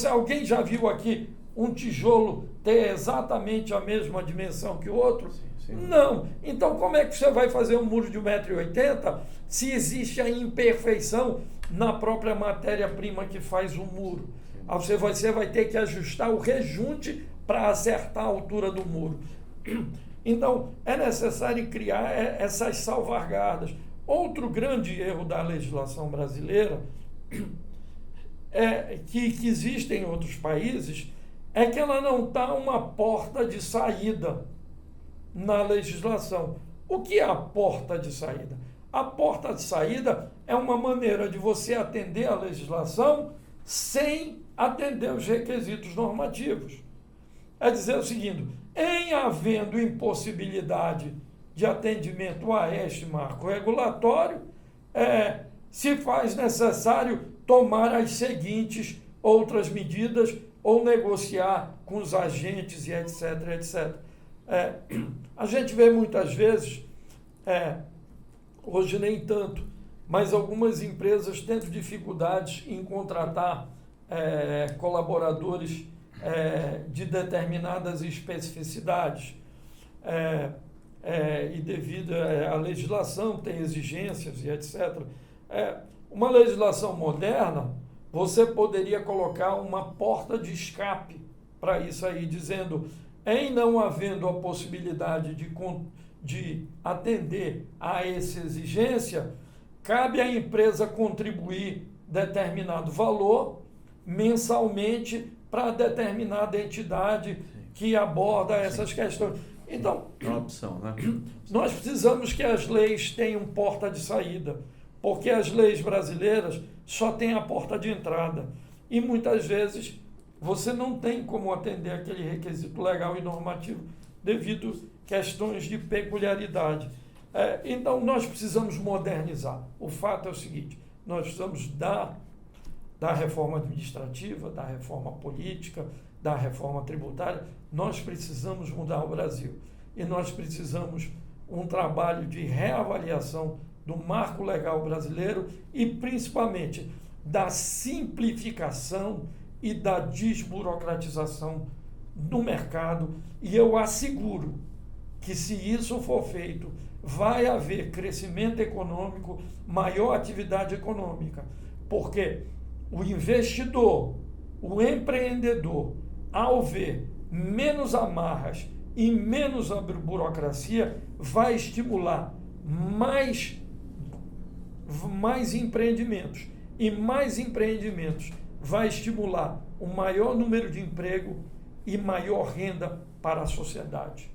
Alguém já viu aqui um tijolo ter exatamente a mesma dimensão que o outro? Sim. Não. Então, como é que você vai fazer um muro de 1,80 m se existe a imperfeição na própria matéria-prima que faz o muro? Você vai ter que ajustar o rejunte para acertar a altura do muro. Então, é necessário criar essas salvaguardas. Outro grande erro da legislação brasileira, que existe em outros países, é que ela não está uma porta de saída na legislação. O que é a porta de saída? A porta de saída é uma maneira de você atender a legislação sem atender os requisitos normativos. É dizer o seguinte: em havendo impossibilidade de atendimento a este marco regulatório, se faz necessário tomar as seguintes outras medidas ou negociar com os agentes e etc, etc. A gente vê muitas vezes, hoje nem tanto, mas algumas empresas tendo dificuldades em contratar colaboradores de determinadas especificidades, e devido à legislação, tem exigências e etc. Uma legislação moderna, você poderia colocar uma porta de escape para isso aí, dizendo, em não havendo a possibilidade de atender a essa exigência, cabe à empresa contribuir determinado valor mensalmente para determinada entidade que aborda essas questões. Então, é uma opção, né? Nós precisamos que as leis tenham porta de saída, porque as leis brasileiras só têm a porta de entrada. E muitas vezes você não tem como atender aquele requisito legal e normativo devido a questões de peculiaridade. Então, nós precisamos modernizar. O fato é o seguinte: nós precisamos da reforma administrativa, da reforma política, da reforma tributária. Nós precisamos mudar o Brasil. E nós precisamos um trabalho de reavaliação do marco legal brasileiro e, principalmente, da simplificação e da desburocratização do mercado. E eu asseguro que, se isso for feito, vai haver crescimento econômico, maior atividade econômica, porque o investidor, o empreendedor, ao ver menos amarras e menos burocracia, vai estimular mais empreendimentos. E mais empreendimentos vai estimular um maior número de emprego e maior renda para a sociedade.